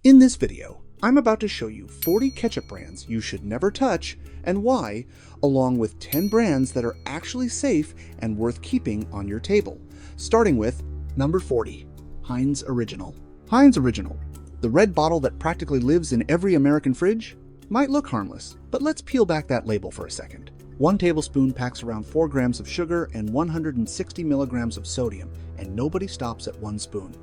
In this video, I'm about to show you 40 ketchup brands you should never touch and why, along with 10 brands that are actually safe and worth keeping on your table. Starting with number 40, Heinz Original. Heinz Original, the red bottle that practically lives in every American fridge, might look harmless, but let's peel back that label for a second. 1 tablespoon packs around 4 grams of sugar and 160 milligrams of sodium, and nobody stops at 1 spoon.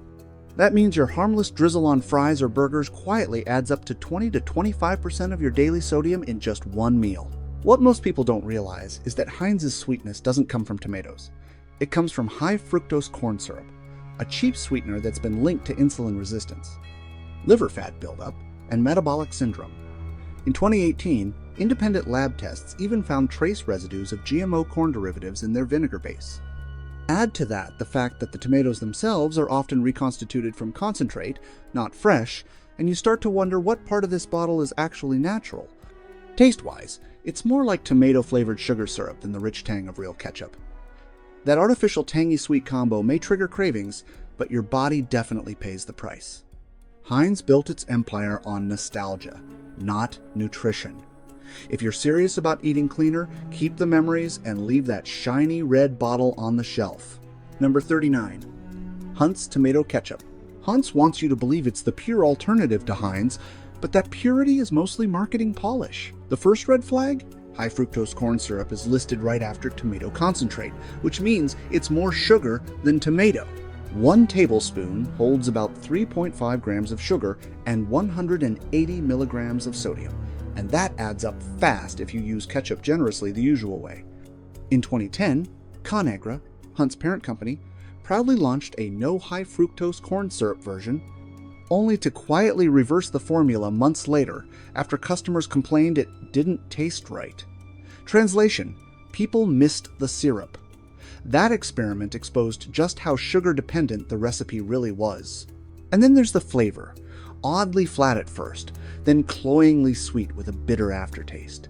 That means your harmless drizzle on fries or burgers quietly adds up to 20 to 25% of your daily sodium in just one meal. What most people don't realize is that Heinz's sweetness doesn't come from tomatoes. It comes from high fructose corn syrup, a cheap sweetener that's been linked to insulin resistance, liver fat buildup, and metabolic syndrome. In 2018, independent lab tests even found trace residues of GMO corn derivatives in their vinegar base. Add to that the fact that the tomatoes themselves are often reconstituted from concentrate, not fresh, and you start to wonder what part of this bottle is actually natural. Taste-wise, it's more like tomato-flavored sugar syrup than the rich tang of real ketchup. That artificial tangy-sweet combo may trigger cravings, but your body definitely pays the price. Heinz built its empire on nostalgia, not nutrition. If you're serious about eating cleaner, keep the memories and leave that shiny red bottle on the shelf. Number 39. Hunt's Tomato Ketchup. Hunt's wants you to believe it's the pure alternative to Heinz, but that purity is mostly marketing polish. The first red flag? High fructose corn syrup is listed right after tomato concentrate, which means it's more sugar than tomato. 1 tablespoon holds about 3.5 grams of sugar and 180 milligrams of sodium. And that adds up fast if you use ketchup generously the usual way. In 2010, Conagra, Hunt's parent company, proudly launched a no high fructose corn syrup version, only to quietly reverse the formula months later after customers complained it didn't taste right. Translation: people missed the syrup. That experiment exposed just how sugar-dependent the recipe really was. And then there's the flavor. Oddly flat at first, then cloyingly sweet with a bitter aftertaste.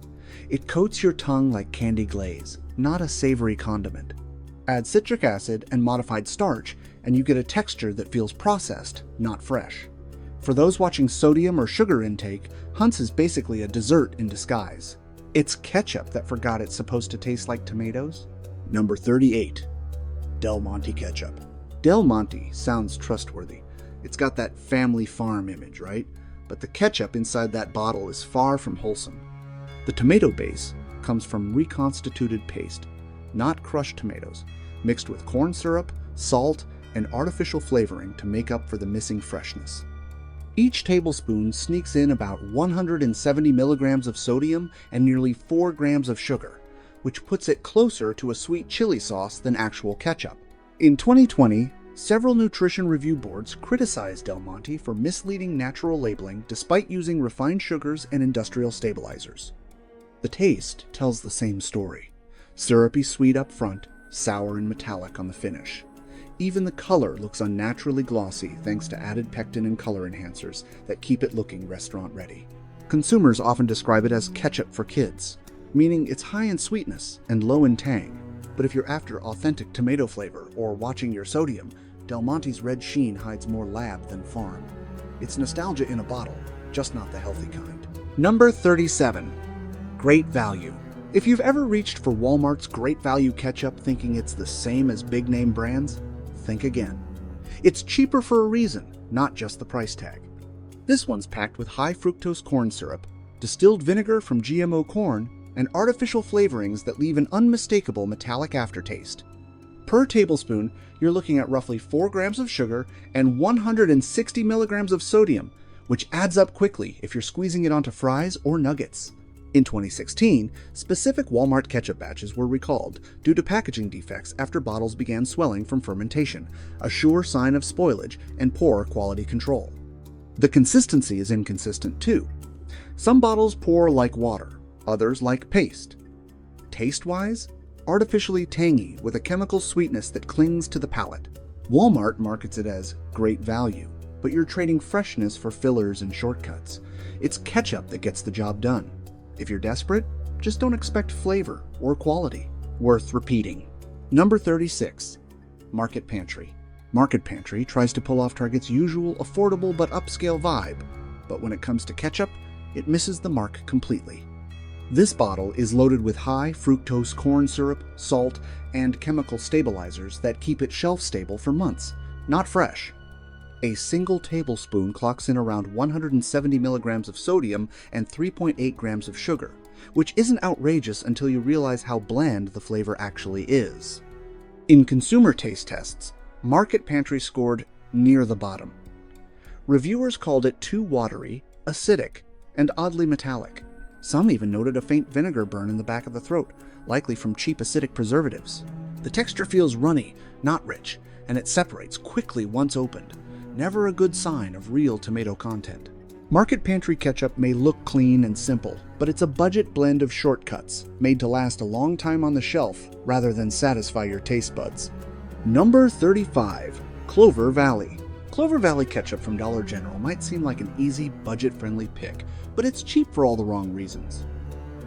It coats your tongue like candy glaze, not a savory condiment. Add citric acid and modified starch, and you get a texture that feels processed, not fresh. For those watching sodium or sugar intake, Hunt's is basically a dessert in disguise. It's ketchup that forgot it's supposed to taste like tomatoes. Number 38. Del Monte Ketchup. Del Monte sounds trustworthy. It's got that family farm image, right? But the ketchup inside that bottle is far from wholesome. The tomato base comes from reconstituted paste, not crushed tomatoes, mixed with corn syrup, salt, and artificial flavoring to make up for the missing freshness. Each tablespoon sneaks in about 170 milligrams of sodium and nearly 4 grams of sugar, which puts it closer to a sweet chili sauce than actual ketchup. In 2020, several nutrition review boards criticized Del Monte for misleading natural labeling despite using refined sugars and industrial stabilizers. The taste tells the same story. Syrupy sweet up front, sour and metallic on the finish. Even the color looks unnaturally glossy thanks to added pectin and color enhancers that keep it looking restaurant ready. Consumers often describe it as ketchup for kids, meaning it's high in sweetness and low in tang. But if you're after authentic tomato flavor or watching your sodium, Del Monte's red sheen hides more lab than farm. It's nostalgia in a bottle, just not the healthy kind. Number 37. Great Value. If you've ever reached for Walmart's Great Value ketchup thinking it's the same as big-name brands, think again. It's cheaper for a reason, not just the price tag. This one's packed with high fructose corn syrup, distilled vinegar from GMO corn, and artificial flavorings that leave an unmistakable metallic aftertaste. Per tablespoon, you're looking at roughly 4 grams of sugar and 160 milligrams of sodium, which adds up quickly if you're squeezing it onto fries or nuggets. In 2016, specific Walmart ketchup batches were recalled due to packaging defects after bottles began swelling from fermentation, a sure sign of spoilage and poor quality control. The consistency is inconsistent too. Some bottles pour like water, others like paste. Taste-wise, artificially tangy with a chemical sweetness that clings to the palate. Walmart markets it as great value, but you're trading freshness for fillers and shortcuts. It's ketchup that gets the job done. If you're desperate, just don't expect flavor or quality. Worth repeating. Number 36. Market Pantry. Market Pantry tries to pull off Target's usual affordable but upscale vibe, but when it comes to ketchup, it misses the mark completely. This bottle is loaded with high fructose corn syrup, salt, and chemical stabilizers that keep it shelf stable for months, not fresh. A single tablespoon clocks in around 170 milligrams of sodium and 3.8 grams of sugar, which isn't outrageous until you realize how bland the flavor actually is. In consumer taste tests, Market Pantry scored near the bottom. Reviewers called it too watery, acidic, and oddly metallic. Some even noted a faint vinegar burn in the back of the throat, likely from cheap acidic preservatives. The texture feels runny, not rich, and it separates quickly once opened. Never a good sign of real tomato content. Market Pantry ketchup may look clean and simple, but it's a budget blend of shortcuts, made to last a long time on the shelf rather than satisfy your taste buds. Number 35. Clover Valley. Clover Valley ketchup from Dollar General might seem like an easy, budget-friendly pick, but it's cheap for all the wrong reasons.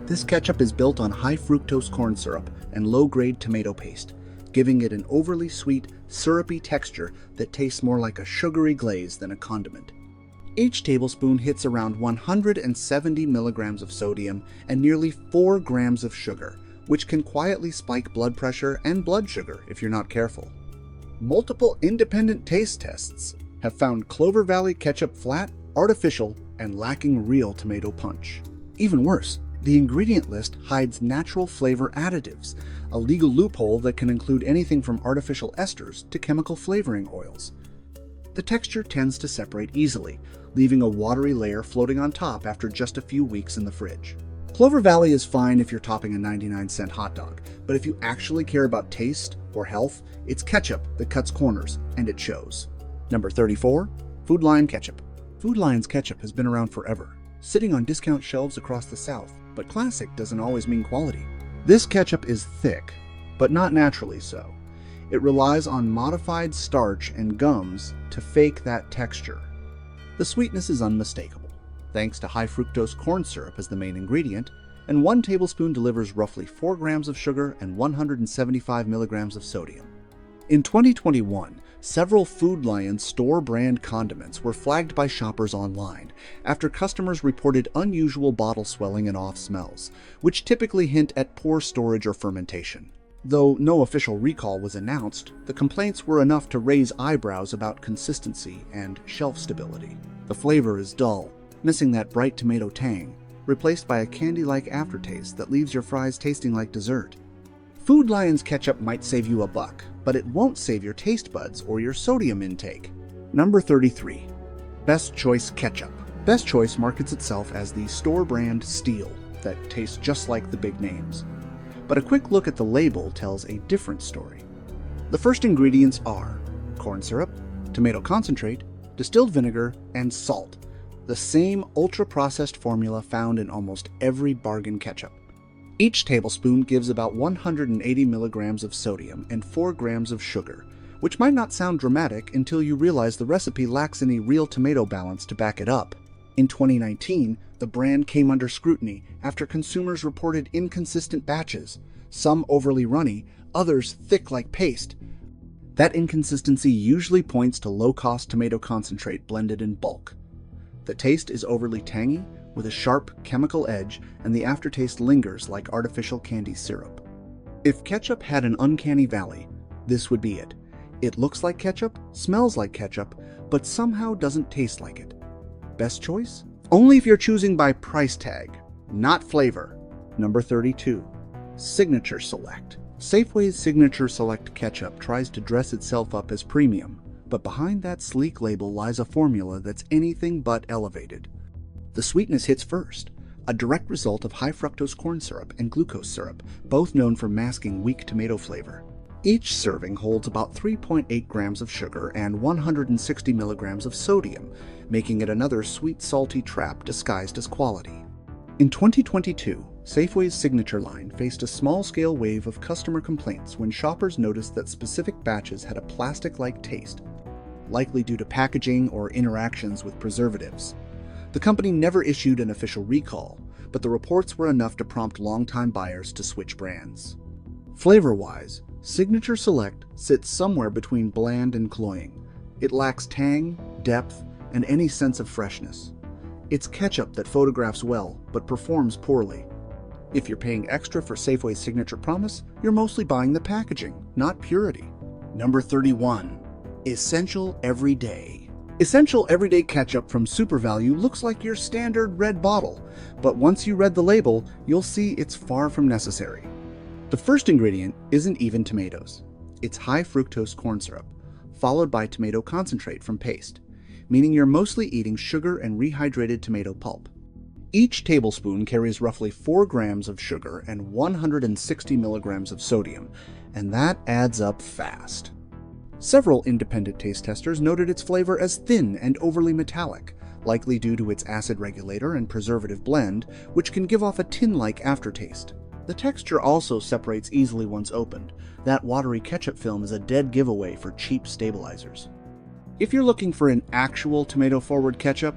This ketchup is built on high fructose corn syrup and low-grade tomato paste, giving it an overly sweet, syrupy texture that tastes more like a sugary glaze than a condiment. Each tablespoon hits around 170 milligrams of sodium and nearly 4 grams of sugar, which can quietly spike blood pressure and blood sugar if you're not careful. Multiple independent taste tests have found Clover Valley ketchup flat, artificial, and lacking real tomato punch. Even worse, the ingredient list hides natural flavor additives, a legal loophole that can include anything from artificial esters to chemical flavoring oils. The texture tends to separate easily, leaving a watery layer floating on top after just a few weeks in the fridge. Clover Valley is fine if you're topping a 99-cent hot dog, but if you actually care about taste or health, it's ketchup that cuts corners, and it shows. Number 34. Food Lion Ketchup. Food Lion's ketchup has been around forever, sitting on discount shelves across the South, but classic doesn't always mean quality. This ketchup is thick, but not naturally so. It relies on modified starch and gums to fake that texture. The sweetness is unmistakable, thanks to high fructose corn syrup as the main ingredient, and 1 tablespoon delivers roughly 4 grams of sugar and 175 milligrams of sodium. In 2021, several Food Lion store-brand condiments were flagged by shoppers online after customers reported unusual bottle swelling and off smells, which typically hint at poor storage or fermentation. Though no official recall was announced, the complaints were enough to raise eyebrows about consistency and shelf stability. The flavor is dull, missing that bright tomato tang, replaced by a candy-like aftertaste that leaves your fries tasting like dessert. Food Lion's ketchup might save you a buck, but it won't save your taste buds or your sodium intake. Number 33. Best Choice Ketchup. Best Choice markets itself as the store brand Steel that tastes just like the big names. But a quick look at the label tells a different story. The first ingredients are corn syrup, tomato concentrate, distilled vinegar, and salt, the same ultra-processed formula found in almost every bargain ketchup. Each tablespoon gives about 180 milligrams of sodium and 4 grams of sugar, which might not sound dramatic until you realize the recipe lacks any real tomato balance to back it up. In 2019, the brand came under scrutiny after consumers reported inconsistent batches, some overly runny, others thick like paste. That inconsistency usually points to low-cost tomato concentrate blended in bulk. The taste is overly tangy, with a sharp chemical edge, and the aftertaste lingers like artificial candy syrup. If ketchup had an uncanny valley, this would be it. It looks like ketchup, smells like ketchup, but somehow doesn't taste like it. Best choice? Only if you're choosing by price tag, not flavor. Number 32. Signature Select. Safeway's Signature Select ketchup tries to dress itself up as premium, but behind that sleek label lies a formula that's anything but elevated. The sweetness hits first, a direct result of high fructose corn syrup and glucose syrup, both known for masking weak tomato flavor. Each serving holds about 3.8 grams of sugar and 160 milligrams of sodium, making it another sweet, salty trap disguised as quality. In 2022, Safeway's Signature line faced a small-scale wave of customer complaints when shoppers noticed that specific batches had a plastic-like taste, likely due to packaging or interactions with preservatives. The company never issued an official recall, but the reports were enough to prompt longtime buyers to switch brands. Flavor-wise, Signature Select sits somewhere between bland and cloying. It lacks tang, depth, and any sense of freshness. It's ketchup that photographs well, but performs poorly. If you're paying extra for Safeway's signature promise, you're mostly buying the packaging, not purity. Number 31. Essential Everyday. Essential Everyday Ketchup from Super Value looks like your standard red bottle, but once you read the label, you'll see it's far from necessary. The first ingredient isn't even tomatoes. It's high fructose corn syrup, followed by tomato concentrate from paste, meaning you're mostly eating sugar and rehydrated tomato pulp. Each tablespoon carries roughly 4 grams of sugar and 160 milligrams of sodium, and that adds up fast. Several independent taste testers noted its flavor as thin and overly metallic, likely due to its acid regulator and preservative blend, which can give off a tin-like aftertaste. The texture also separates easily once opened. That watery ketchup film is a dead giveaway for cheap stabilizers. If you're looking for an actual tomato-forward ketchup,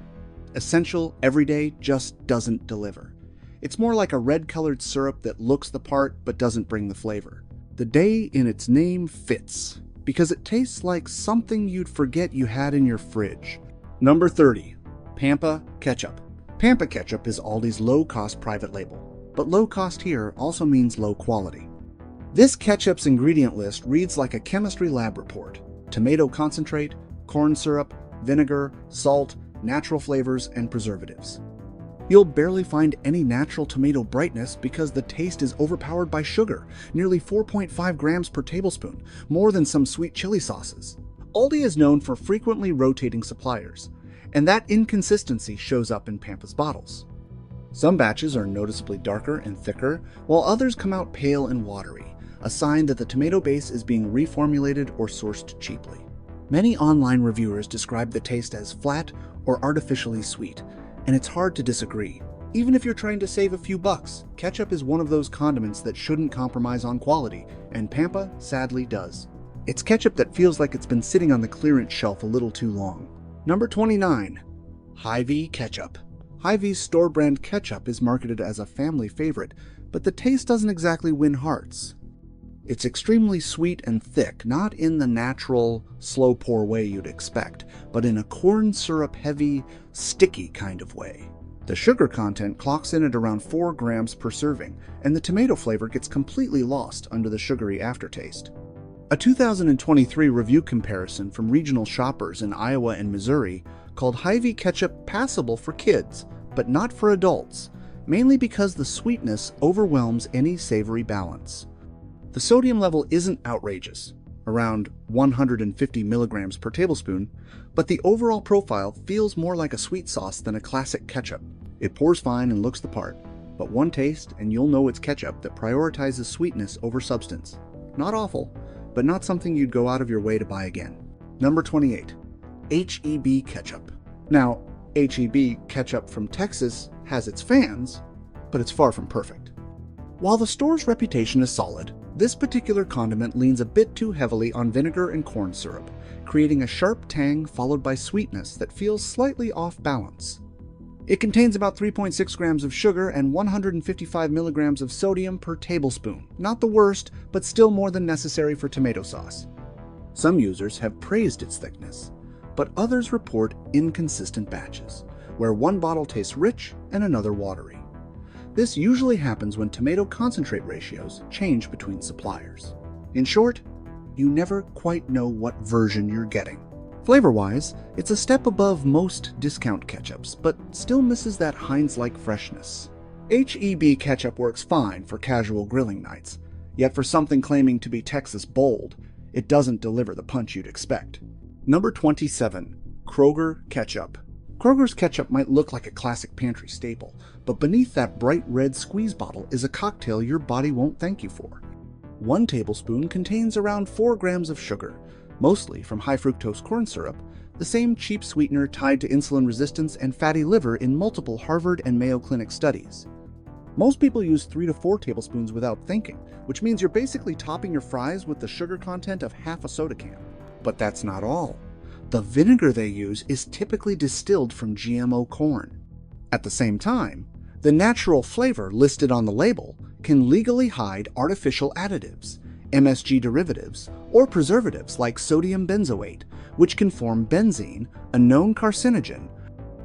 Essential Everyday just doesn't deliver. It's more like a red-colored syrup that looks the part but doesn't bring the flavor. The day in its name fits, because it tastes like something you'd forget you had in your fridge. Number 30. Pampa Ketchup. Pampa Ketchup is Aldi's low-cost private label, but low cost here also means low quality. This ketchup's ingredient list reads like a chemistry lab report. Tomato concentrate, corn syrup, vinegar, salt, natural flavors, and preservatives. You'll barely find any natural tomato brightness because the taste is overpowered by sugar, nearly 4.5 grams per tablespoon, more than some sweet chili sauces. Aldi is known for frequently rotating suppliers, and that inconsistency shows up in Pampa's bottles. Some batches are noticeably darker and thicker, while others come out pale and watery, a sign that the tomato base is being reformulated or sourced cheaply. Many online reviewers describe the taste as flat or artificially sweet, and it's hard to disagree. Even if you're trying to save a few bucks, ketchup is one of those condiments that shouldn't compromise on quality, and Pampa sadly does. It's ketchup that feels like it's been sitting on the clearance shelf a little too long. Number 29. Hy-Vee Ketchup. Hy-Vee's store brand ketchup is marketed as a family favorite, but the taste doesn't exactly win hearts. It's extremely sweet and thick, not in the natural, slow pour way you'd expect, but in a corn syrup heavy, sticky kind of way. The sugar content clocks in at around 4 grams per serving, and the tomato flavor gets completely lost under the sugary aftertaste. A 2023 review comparison from regional shoppers in Iowa and Missouri called Hy-Vee ketchup passable for kids, but not for adults, mainly because the sweetness overwhelms any savory balance. The sodium level isn't outrageous, around 150 milligrams per tablespoon, but the overall profile feels more like a sweet sauce than a classic ketchup. It pours fine and looks the part, but one taste and you'll know it's ketchup that prioritizes sweetness over substance. Not awful, but not something you'd go out of your way to buy again. Number 28. H-E-B Ketchup. Now, H-E-B Ketchup from Texas has its fans, but it's far from perfect. While the store's reputation is solid, this particular condiment leans a bit too heavily on vinegar and corn syrup, creating a sharp tang followed by sweetness that feels slightly off balance. It contains about 3.6 grams of sugar and 155 milligrams of sodium per tablespoon. Not the worst, but still more than necessary for tomato sauce. Some users have praised its thickness, but others report inconsistent batches, where one bottle tastes rich and another watery. This usually happens when tomato concentrate ratios change between suppliers. In short, you never quite know what version you're getting. Flavor-wise, it's a step above most discount ketchups, but still misses that Heinz-like freshness. H-E-B ketchup works fine for casual grilling nights, yet for something claiming to be Texas bold, it doesn't deliver the punch you'd expect. Number 27. Kroger Ketchup. Kroger's ketchup might look like a classic pantry staple, but beneath that bright red squeeze bottle is a cocktail your body won't thank you for. 1 tablespoon contains around 4 grams of sugar, mostly from high fructose corn syrup, the same cheap sweetener tied to insulin resistance and fatty liver in multiple Harvard and Mayo Clinic studies. Most people use 3 to 4 tablespoons without thinking, which means you're basically topping your fries with the sugar content of half a soda can. But that's not all. The vinegar they use is typically distilled from GMO corn. At the same time, the natural flavor listed on the label can legally hide artificial additives, MSG derivatives, or preservatives like sodium benzoate, which can form benzene, a known carcinogen,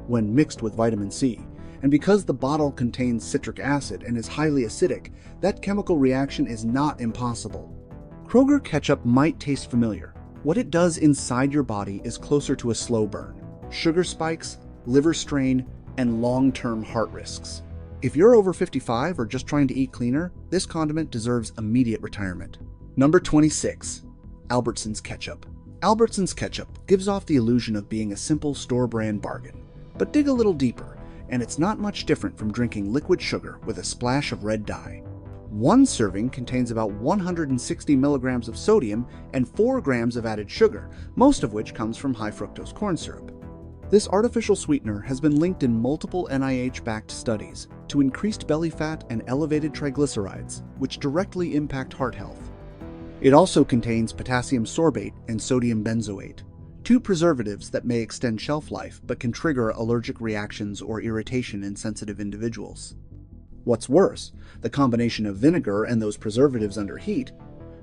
when mixed with vitamin C. And because the bottle contains citric acid and is highly acidic, that chemical reaction is not impossible. Kroger ketchup might taste familiar. What it does inside your body is closer to a slow burn. Sugar spikes, liver strain, and long-term heart risks. If you're over 55 or just trying to eat cleaner, this condiment deserves immediate retirement. Number 26. Albertsons ketchup. Albertsons ketchup gives off the illusion of being a simple store-brand bargain. But dig a little deeper, and it's not much different from drinking liquid sugar with a splash of red dye. One serving contains about 160 milligrams of sodium and 4 grams of added sugar, most of which comes from high fructose corn syrup. This artificial sweetener has been linked in multiple NIH-backed studies to increased belly fat and elevated triglycerides, which directly impact heart health. It also contains potassium sorbate and sodium benzoate, two preservatives that may extend shelf life but can trigger allergic reactions or irritation in sensitive individuals. What's worse, the combination of vinegar and those preservatives under heat,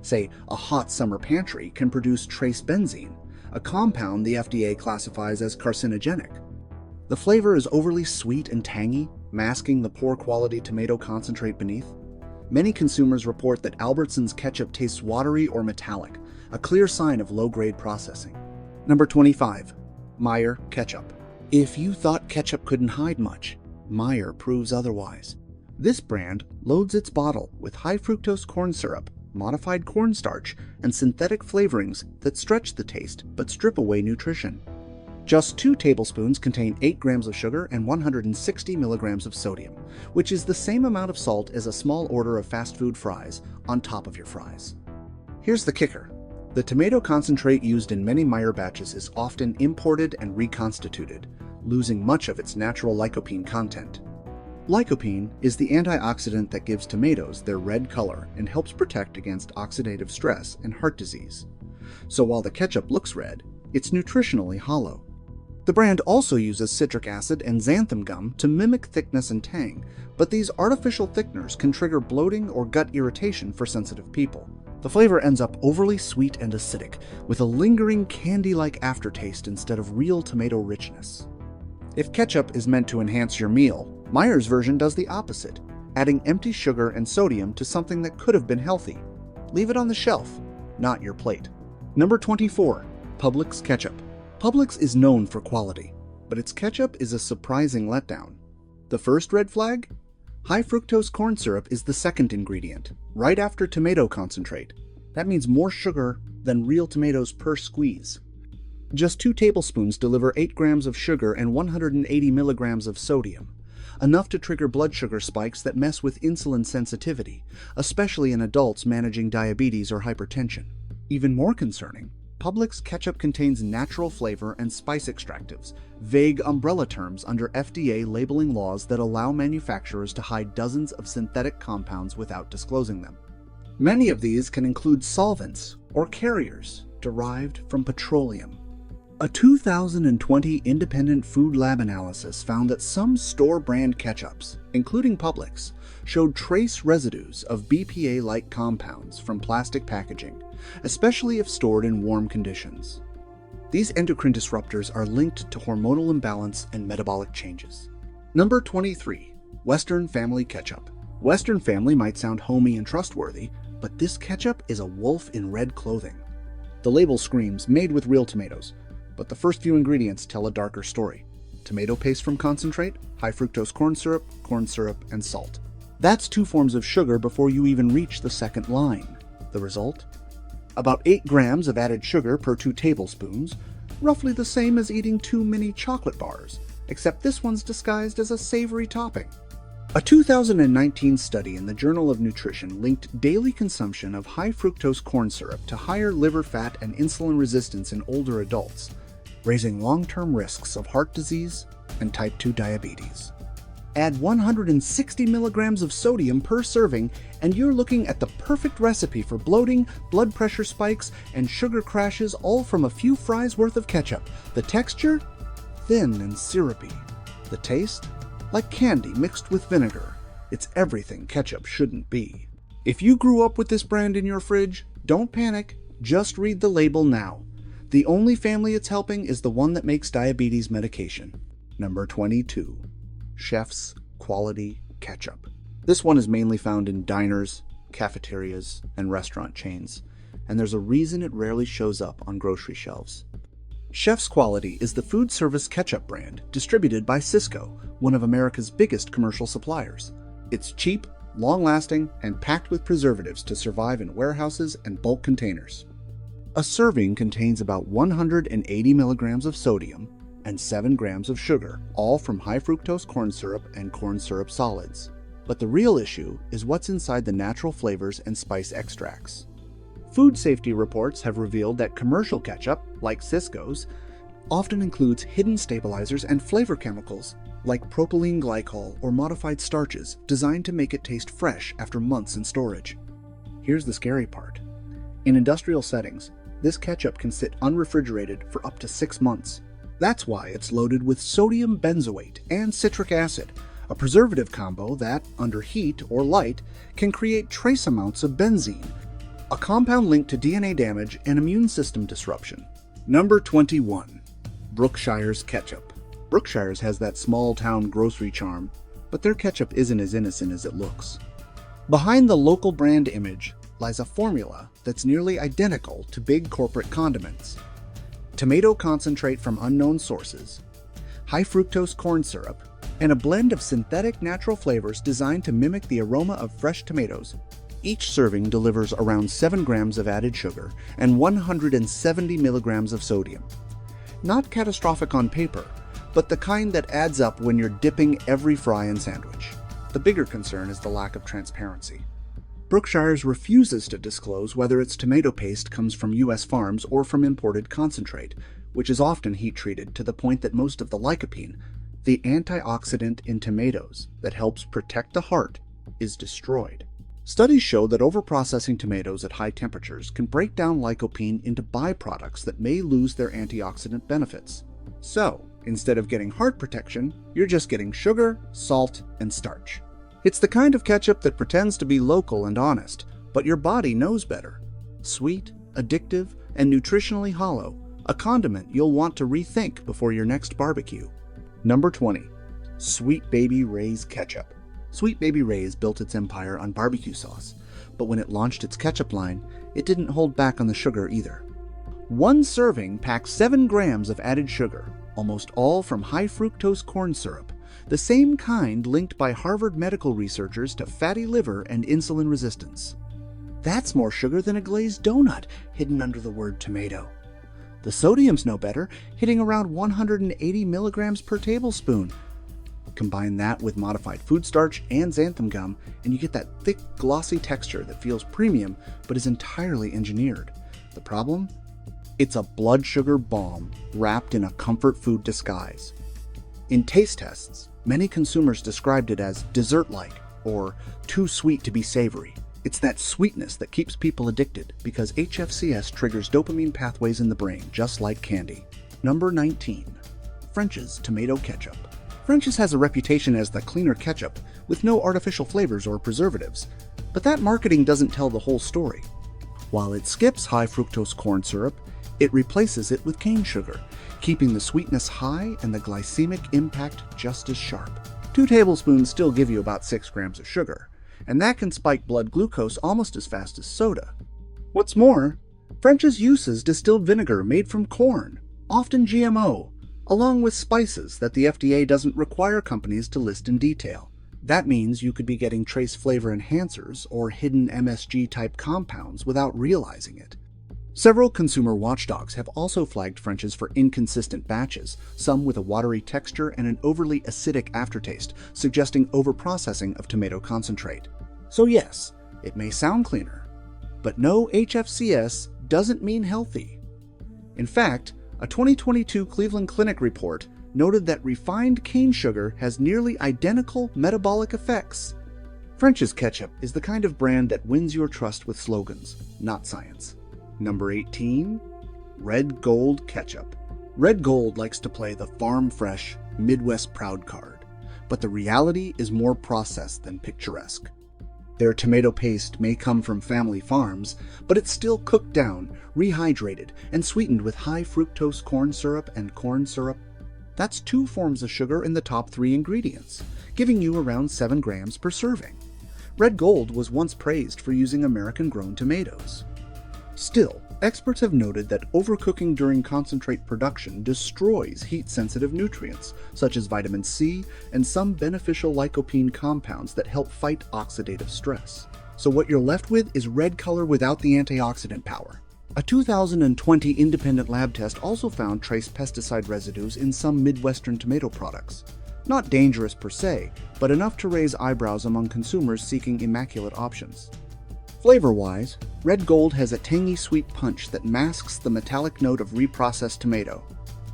say a hot summer pantry, can produce trace benzene, a compound the FDA classifies as carcinogenic. The flavor is overly sweet and tangy, masking the poor quality tomato concentrate beneath. Many consumers report that Albertsons ketchup tastes watery or metallic, a clear sign of low-grade processing. Number 25. Meyer ketchup. If you thought ketchup couldn't hide much, Meyer proves otherwise. This brand loads its bottle with high fructose corn syrup, modified cornstarch, and synthetic flavorings that stretch the taste but strip away nutrition. Just 2 tablespoons contain 8 grams of sugar and 160 milligrams of sodium, which is the same amount of salt as a small order of fast food fries on top of your fries. Here's the kicker. The tomato concentrate used in many Meyer batches is often imported and reconstituted, losing much of its natural lycopene content. Lycopene is the antioxidant that gives tomatoes their red color and helps protect against oxidative stress and heart disease. So while the ketchup looks red, it's nutritionally hollow. The brand also uses citric acid and xanthan gum to mimic thickness and tang, but these artificial thickeners can trigger bloating or gut irritation for sensitive people. The flavor ends up overly sweet and acidic, with a lingering candy-like aftertaste instead of real tomato richness. If ketchup is meant to enhance your meal, Meyer's version does the opposite, adding empty sugar and sodium to something that could have been healthy. Leave it on the shelf, not your plate. Number 24. Publix ketchup. Publix is known for quality, but its ketchup is a surprising letdown. The first red flag? High fructose corn syrup is the second ingredient, right after tomato concentrate. That means more sugar than real tomatoes per squeeze. Just 2 tablespoons deliver 8 grams of sugar and 180 milligrams of sodium, enough to trigger blood sugar spikes that mess with insulin sensitivity, especially in adults managing diabetes or hypertension. Even more concerning, Publix ketchup contains natural flavor and spice extractives, vague umbrella terms under FDA labeling laws that allow manufacturers to hide dozens of synthetic compounds without disclosing them. Many of these can include solvents or carriers derived from petroleum. A 2020 independent food lab analysis found that some store-brand ketchups, including Publix, showed trace residues of BPA-like compounds from plastic packaging, especially if stored in warm conditions. These endocrine disruptors are linked to hormonal imbalance and metabolic changes. Number 23. Western Family ketchup. Western Family might sound homey and trustworthy, but this ketchup is a wolf in red clothing. The label screams, made with real tomatoes, but the first few ingredients tell a darker story. Tomato paste from concentrate, high fructose corn syrup, and salt. That's 2 forms of sugar before you even reach the second line. The result? About 8 grams of added sugar per 2 tablespoons, roughly the same as eating 2 mini chocolate bars, except this one's disguised as a savory topping. A 2019 study in the Journal of Nutrition linked daily consumption of high fructose corn syrup to higher liver fat and insulin resistance in older adults, raising long-term risks of heart disease and type 2 diabetes. Add 160 milligrams of sodium per serving, and you're looking at the perfect recipe for bloating, blood pressure spikes, and sugar crashes, all from a few fries worth of ketchup. The texture? Thin and syrupy. The taste? Like candy mixed with vinegar. It's everything ketchup shouldn't be. If you grew up with this brand in your fridge, don't panic. Just read the label now. The only family it's helping is the one that makes diabetes medication. Number 22. Chef's Quality Ketchup. This one is mainly found in diners, cafeterias, and restaurant chains, and there's a reason it rarely shows up on grocery shelves. Chef's Quality is the food service ketchup brand distributed by Sysco, one of America's biggest commercial suppliers. It's cheap, long-lasting, and packed with preservatives to survive in warehouses and bulk containers. A serving contains about 180 milligrams of sodium and 7 grams of sugar, all from high fructose corn syrup and corn syrup solids. But the real issue is what's inside the natural flavors and spice extracts. Food safety reports have revealed that commercial ketchup, like Sysco's, often includes hidden stabilizers and flavor chemicals like propylene glycol or modified starches designed to make it taste fresh after months in storage. Here's the scary part. In industrial settings, this ketchup can sit unrefrigerated for up to 6 months. That's why it's loaded with sodium benzoate and citric acid, a preservative combo that, under heat or light, can create trace amounts of benzene, a compound linked to DNA damage and immune system disruption. Number 21. Brookshire's Ketchup. Brookshire's has that small-town grocery charm, but their ketchup isn't as innocent as it looks. Behind the local brand image lies a formula that's nearly identical to big corporate condiments. Tomato concentrate from unknown sources, high fructose corn syrup, and a blend of synthetic natural flavors designed to mimic the aroma of fresh tomatoes. Each serving delivers around 7 grams of added sugar and 170 milligrams of sodium. Not catastrophic on paper, but the kind that adds up when you're dipping every fry and sandwich. The bigger concern is the lack of transparency. Brookshire's refuses to disclose whether its tomato paste comes from U.S. farms or from imported concentrate, which is often heat-treated to the point that most of the lycopene, the antioxidant in tomatoes that helps protect the heart, is destroyed. Studies show that overprocessing tomatoes at high temperatures can break down lycopene into byproducts that may lose their antioxidant benefits. So, instead of getting heart protection, you're just getting sugar, salt, and starch. It's the kind of ketchup that pretends to be local and honest, but your body knows better. Sweet, addictive, and nutritionally hollow, a condiment you'll want to rethink before your next barbecue. Number 20. Sweet Baby Ray's Ketchup. Sweet Baby Ray's built its empire on barbecue sauce, but when it launched its ketchup line, it didn't hold back on the sugar either. One serving packs 7 grams of added sugar, almost all from high fructose corn syrup, the same kind linked by Harvard medical researchers to fatty liver and insulin resistance. That's more sugar than a glazed donut, hidden under the word tomato. The sodium's no better, hitting around 180 milligrams per tablespoon. Combine that with modified food starch and xanthan gum, and you get that thick, glossy texture that feels premium but is entirely engineered. The problem? It's a blood sugar bomb wrapped in a comfort food disguise. In taste tests, many consumers described it as dessert-like or too sweet to be savory. It's that sweetness that keeps people addicted because HFCS triggers dopamine pathways in the brain, just like candy. Number 19. French's Tomato Ketchup. French's has a reputation as the cleaner ketchup with no artificial flavors or preservatives, but that marketing doesn't tell the whole story. While it skips high fructose corn syrup, it replaces it with cane sugar, keeping the sweetness high and the glycemic impact just as sharp. 2 tablespoons still give you about 6 grams of sugar, and that can spike blood glucose almost as fast as soda. What's more, French's uses distilled vinegar made from corn, often GMO, along with spices that the FDA doesn't require companies to list in detail. That means you could be getting trace flavor enhancers or hidden MSG-type compounds without realizing it. Several consumer watchdogs have also flagged French's for inconsistent batches, some with a watery texture and an overly acidic aftertaste, suggesting overprocessing of tomato concentrate. So yes, it may sound cleaner, but no HFCS doesn't mean healthy. In fact, a 2022 Cleveland Clinic report noted that refined cane sugar has nearly identical metabolic effects. French's Ketchup is the kind of brand that wins your trust with slogans, not science. Number 18. Red Gold Ketchup. Red Gold likes to play the farm-fresh, Midwest proud card, but the reality is more processed than picturesque. Their tomato paste may come from family farms, but it's still cooked down, rehydrated, and sweetened with high fructose corn syrup and corn syrup That's 2 forms of sugar in the top 3 ingredients, giving you around 7 grams per serving. Red Gold was once praised for using American-grown tomatoes. Still, experts have noted that overcooking during concentrate production destroys heat-sensitive nutrients, such as vitamin C and some beneficial lycopene compounds that help fight oxidative stress. So what you're left with is red color without the antioxidant power. A 2020 independent lab test also found trace pesticide residues in some Midwestern tomato products. Not dangerous per se, but enough to raise eyebrows among consumers seeking immaculate options. Flavor-wise, Red Gold has a tangy sweet punch that masks the metallic note of reprocessed tomato.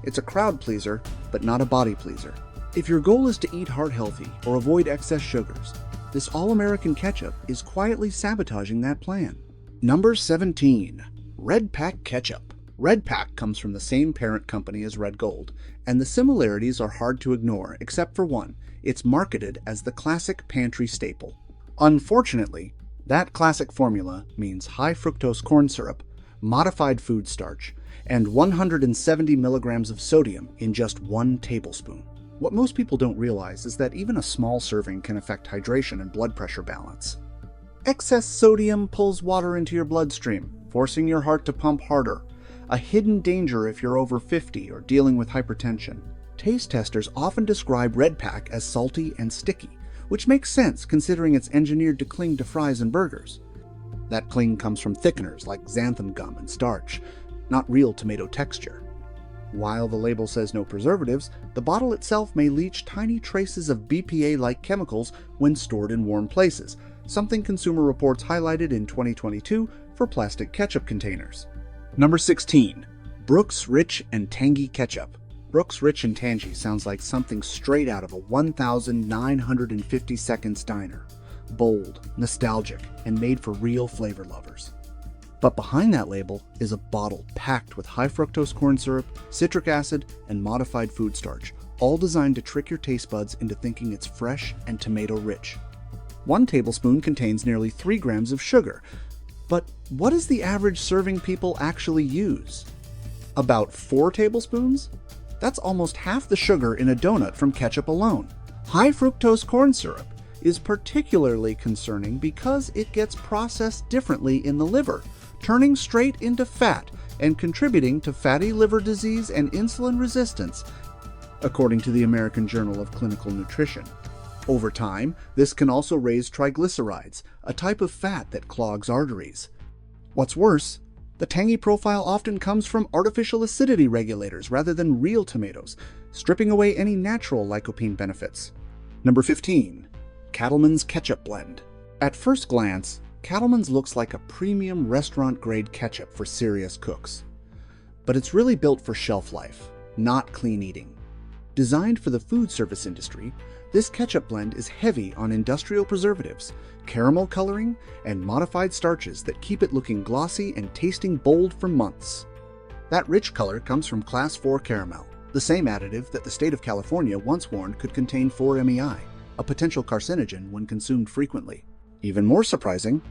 It's a crowd pleaser, but not a body pleaser. If your goal is to eat heart-healthy or avoid excess sugars, this all-American ketchup is quietly sabotaging that plan. Number 17. Red Pack Ketchup. Red Pack comes from the same parent company as Red Gold, and the similarities are hard to ignore except for one: it's marketed as the classic pantry staple. Unfortunately, that classic formula means high fructose corn syrup, modified food starch, and 170 milligrams of sodium in just 1 tablespoon. What most people don't realize is that even a small serving can affect hydration and blood pressure balance. Excess sodium pulls water into your bloodstream, forcing your heart to pump harder, a hidden danger if you're over 50 or dealing with hypertension. Taste testers often describe Red Pack as salty and sticky, which makes sense considering it's engineered to cling to fries and burgers. That cling comes from thickeners like xanthan gum and starch, not real tomato texture. While the label says no preservatives, the bottle itself may leach tiny traces of BPA-like chemicals when stored in warm places, something Consumer Reports highlighted in 2022 for plastic ketchup containers. Number 16. Brooks Rich and Tangy Ketchup. Brooks Rich and Tangy sounds like something straight out of a 1,950 Seconds diner. Bold, nostalgic, and made for real flavor lovers. But behind that label is a bottle packed with high fructose corn syrup, citric acid, and modified food starch, all designed to trick your taste buds into thinking it's fresh and tomato rich. 1 tablespoon contains nearly 3 grams of sugar. But what does the average serving people actually use? About 4 tablespoons? That's almost half the sugar in a donut from ketchup alone. High fructose corn syrup is particularly concerning because it gets processed differently in the liver, turning straight into fat and contributing to fatty liver disease and insulin resistance, according to the American Journal of Clinical Nutrition. Over time, this can also raise triglycerides, a type of fat that clogs arteries. What's worse, the tangy profile often comes from artificial acidity regulators rather than real tomatoes, stripping away any natural lycopene benefits. Number 15. Cattleman's Ketchup Blend. At first glance, Cattleman's looks like a premium restaurant-grade ketchup for serious cooks. But it's really built for shelf life, not clean eating. Designed for the food service industry, this ketchup blend is heavy on industrial preservatives, caramel coloring, and modified starches that keep it looking glossy and tasting bold for months. That rich color comes from Class 4 caramel, the same additive that the state of California once warned could contain 4-MEI, a potential carcinogen when consumed frequently. Even more surprising,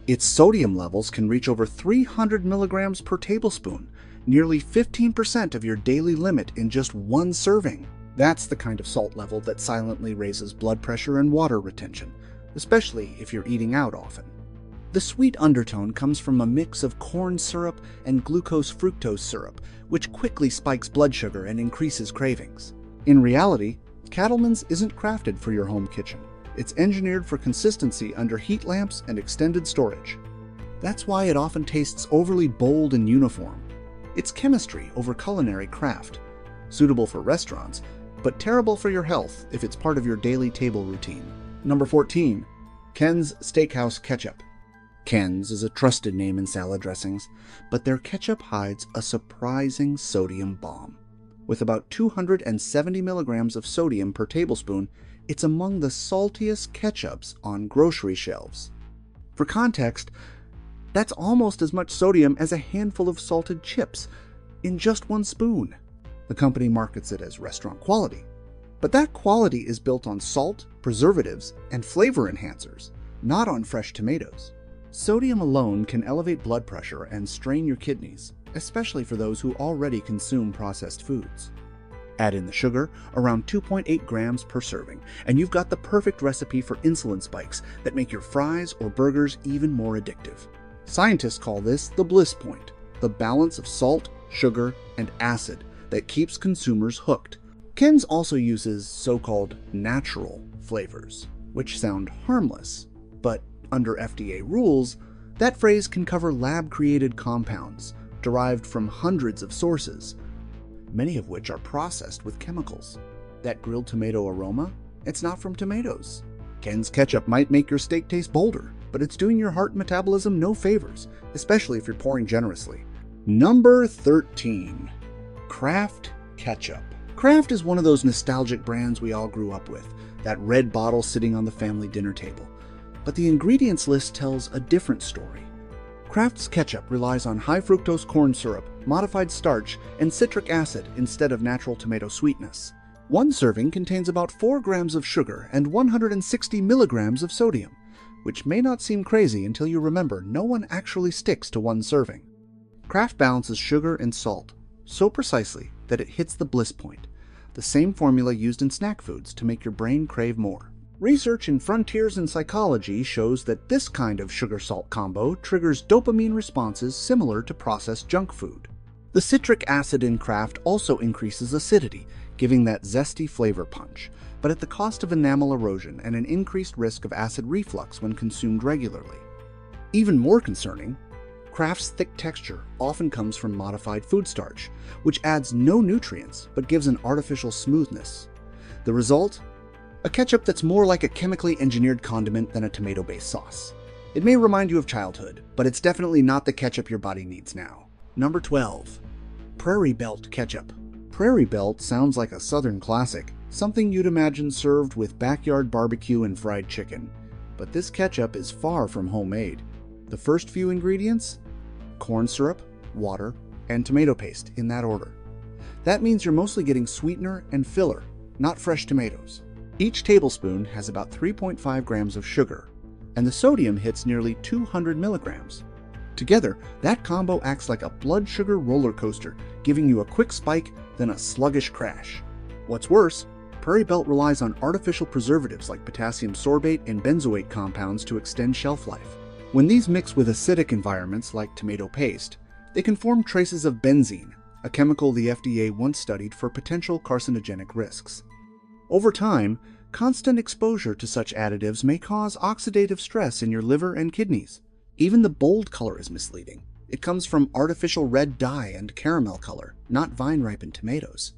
its sodium levels can reach over 300 milligrams per tablespoon, nearly 15% of your daily limit in just 1 serving. That's the kind of salt level that silently raises blood pressure and water retention, especially if you're eating out often. The sweet undertone comes from a mix of corn syrup and glucose-fructose syrup, which quickly spikes blood sugar and increases cravings. In reality, Cattleman's isn't crafted for your home kitchen. It's engineered for consistency under heat lamps and extended storage. That's why it often tastes overly bold and uniform. It's chemistry over culinary craft, suitable for restaurants, but terrible for your health if it's part of your daily table routine. Number 14. Ken's Steakhouse Ketchup. Ken's is a trusted name in salad dressings, but their ketchup hides a surprising sodium bomb. With about 270 milligrams of sodium per tablespoon, it's among the saltiest ketchups on grocery shelves. For context, that's almost as much sodium as a handful of salted chips in just 1 spoon. The company markets it as restaurant quality. But that quality is built on salt, preservatives, and flavor enhancers, not on fresh tomatoes. Sodium alone can elevate blood pressure and strain your kidneys, especially for those who already consume processed foods. Add in the sugar, around 2.8 grams per serving, and you've got the perfect recipe for insulin spikes that make your fries or burgers even more addictive. Scientists call this the bliss point, the balance of salt, sugar, and acid that keeps consumers hooked. Ken's also uses so-called natural flavors, which sound harmless, but under FDA rules, that phrase can cover lab-created compounds derived from hundreds of sources, many of which are processed with chemicals. That grilled tomato aroma? It's not from tomatoes. Ken's ketchup might make your steak taste bolder, but it's doing your heart metabolism no favors, especially if you're pouring generously. Number 13. Kraft Ketchup. Kraft is one of those nostalgic brands we all grew up with, that red bottle sitting on the family dinner table. But the ingredients list tells a different story. Kraft's ketchup relies on high fructose corn syrup, modified starch, and citric acid instead of natural tomato sweetness. One serving contains about 4 grams of sugar and 160 milligrams of sodium, which may not seem crazy until you remember no one actually sticks to one serving. Kraft balances sugar and salt so precisely that it hits the bliss point, the same formula used in snack foods to make your brain crave more. Research in Frontiers in Psychology shows that this kind of sugar-salt combo triggers dopamine responses similar to processed junk food. The citric acid in Kraft also increases acidity, giving that zesty flavor punch, but at the cost of enamel erosion and an increased risk of acid reflux when consumed regularly. Even more concerning, Kraft's thick texture often comes from modified food starch, which adds no nutrients but gives an artificial smoothness. The result? A ketchup that's more like a chemically engineered condiment than a tomato-based sauce. It may remind you of childhood, but it's definitely not the ketchup your body needs now. Number 12. Prairie Belt Ketchup. Prairie Belt sounds like a southern classic, something you'd imagine served with backyard barbecue and fried chicken. But this ketchup is far from homemade. The first few ingredients? Corn syrup, water, and tomato paste in that order. That means you're mostly getting sweetener and filler, not fresh tomatoes. Each tablespoon has about 3.5 grams of sugar, and the sodium hits nearly 200 milligrams. Together, that combo acts like a blood sugar roller coaster, giving you a quick spike, then a sluggish crash. What's worse, Prairie Belt relies on artificial preservatives like potassium sorbate and benzoate compounds to extend shelf life. When these mix with acidic environments like tomato paste, they can form traces of benzene, a chemical the FDA once studied for potential carcinogenic risks. Over time, constant exposure to such additives may cause oxidative stress in your liver and kidneys. Even the bold color is misleading. It comes from artificial red dye and caramel color, not vine-ripened tomatoes.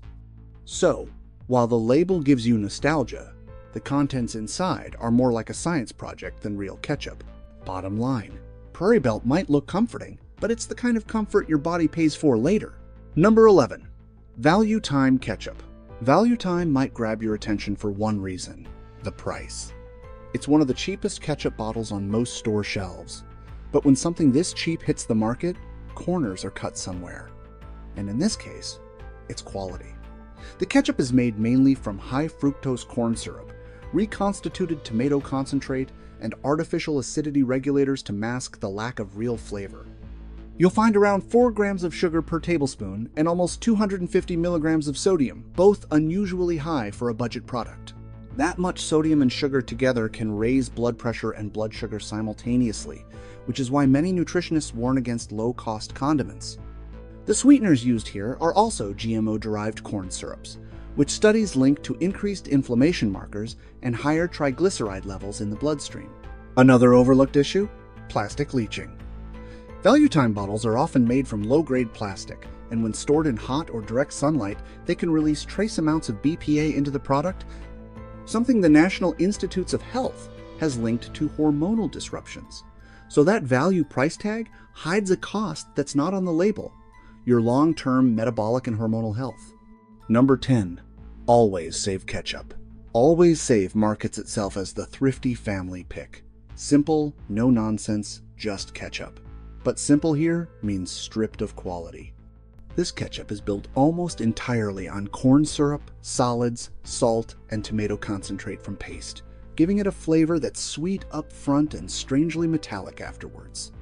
So, while the label gives you nostalgia, the contents inside are more like a science project than real ketchup. Bottom line, Prairie Belt might look comforting, but it's the kind of comfort your body pays for later. Number 11. Value Time Ketchup. Value Time might grab your attention for one reason: the price. It's one of the cheapest ketchup bottles on most store shelves. But when something this cheap hits the market, corners are cut somewhere. And in this case, it's quality. The ketchup is made mainly from high fructose corn syrup, reconstituted tomato concentrate, and artificial acidity regulators to mask the lack of real flavor. You'll find around 4 grams of sugar per tablespoon and almost 250 milligrams of sodium, both unusually high for a budget product. That much sodium and sugar together can raise blood pressure and blood sugar simultaneously, which is why many nutritionists warn against low-cost condiments. The sweeteners used here are also GMO-derived corn syrups, which studies link to increased inflammation markers and higher triglyceride levels in the bloodstream. Another overlooked issue? Plastic leaching. Value Time bottles are often made from low-grade plastic, and when stored in hot or direct sunlight, they can release trace amounts of BPA into the product, something the National Institutes of Health has linked to hormonal disruptions. So that value price tag hides a cost that's not on the label: your long-term metabolic and hormonal health. Number 10. Always Save Ketchup. Always Save markets itself as the thrifty family pick. Simple, no nonsense, just ketchup. But simple here means stripped of quality. This ketchup is built almost entirely on corn syrup, solids, salt, and tomato concentrate from paste, giving it a flavor that's sweet up front and strangely metallic afterwards.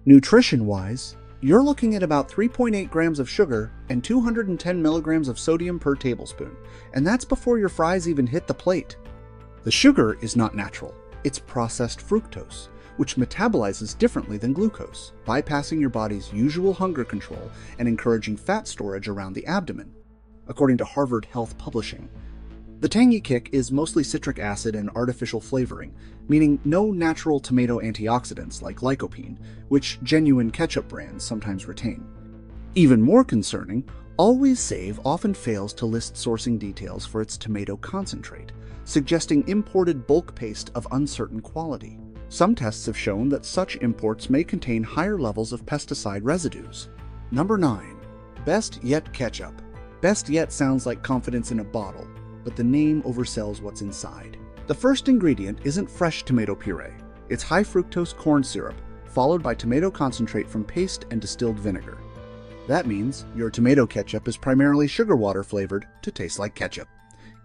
Nutrition-wise, You're looking at about 3.8 grams of sugar and 210 milligrams of sodium per tablespoon, and that's before your fries even hit the plate. The sugar is not natural. It's processed fructose, which metabolizes differently than glucose, bypassing your body's usual hunger control and encouraging fat storage around the abdomen, according to Harvard Health Publishing. The tangy kick is mostly citric acid and artificial flavoring, meaning no natural tomato antioxidants like lycopene, which genuine ketchup brands sometimes retain. Even more concerning, Always Save often fails to list sourcing details for its tomato concentrate, suggesting imported bulk paste of uncertain quality. Some tests have shown that such imports may contain higher levels of pesticide residues. Number 9. Best Yet Ketchup. Best Yet sounds like confidence in a bottle, but the name oversells what's inside. The first ingredient isn't fresh tomato puree. It's high fructose corn syrup, followed by tomato concentrate from paste and distilled vinegar. That means your tomato ketchup is primarily sugar water flavored to taste like ketchup.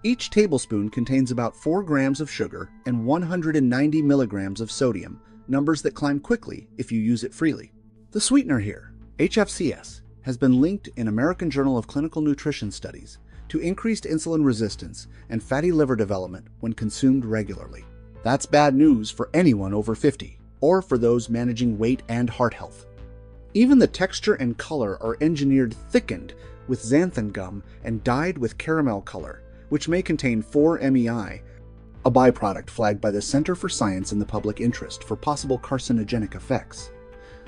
Each tablespoon contains about 4 grams of sugar and 190 milligrams of sodium, numbers that climb quickly if you use it freely. The sweetener here, HFCS, has been linked in American Journal of Clinical Nutrition Studies to increased insulin resistance and fatty liver development when consumed regularly. That's bad news for anyone over 50, or for those managing weight and heart health. Even the texture and color are engineered thickened with xanthan gum and dyed with caramel color, which may contain 4-MEI, a byproduct flagged by the Center for Science in the Public Interest for possible carcinogenic effects.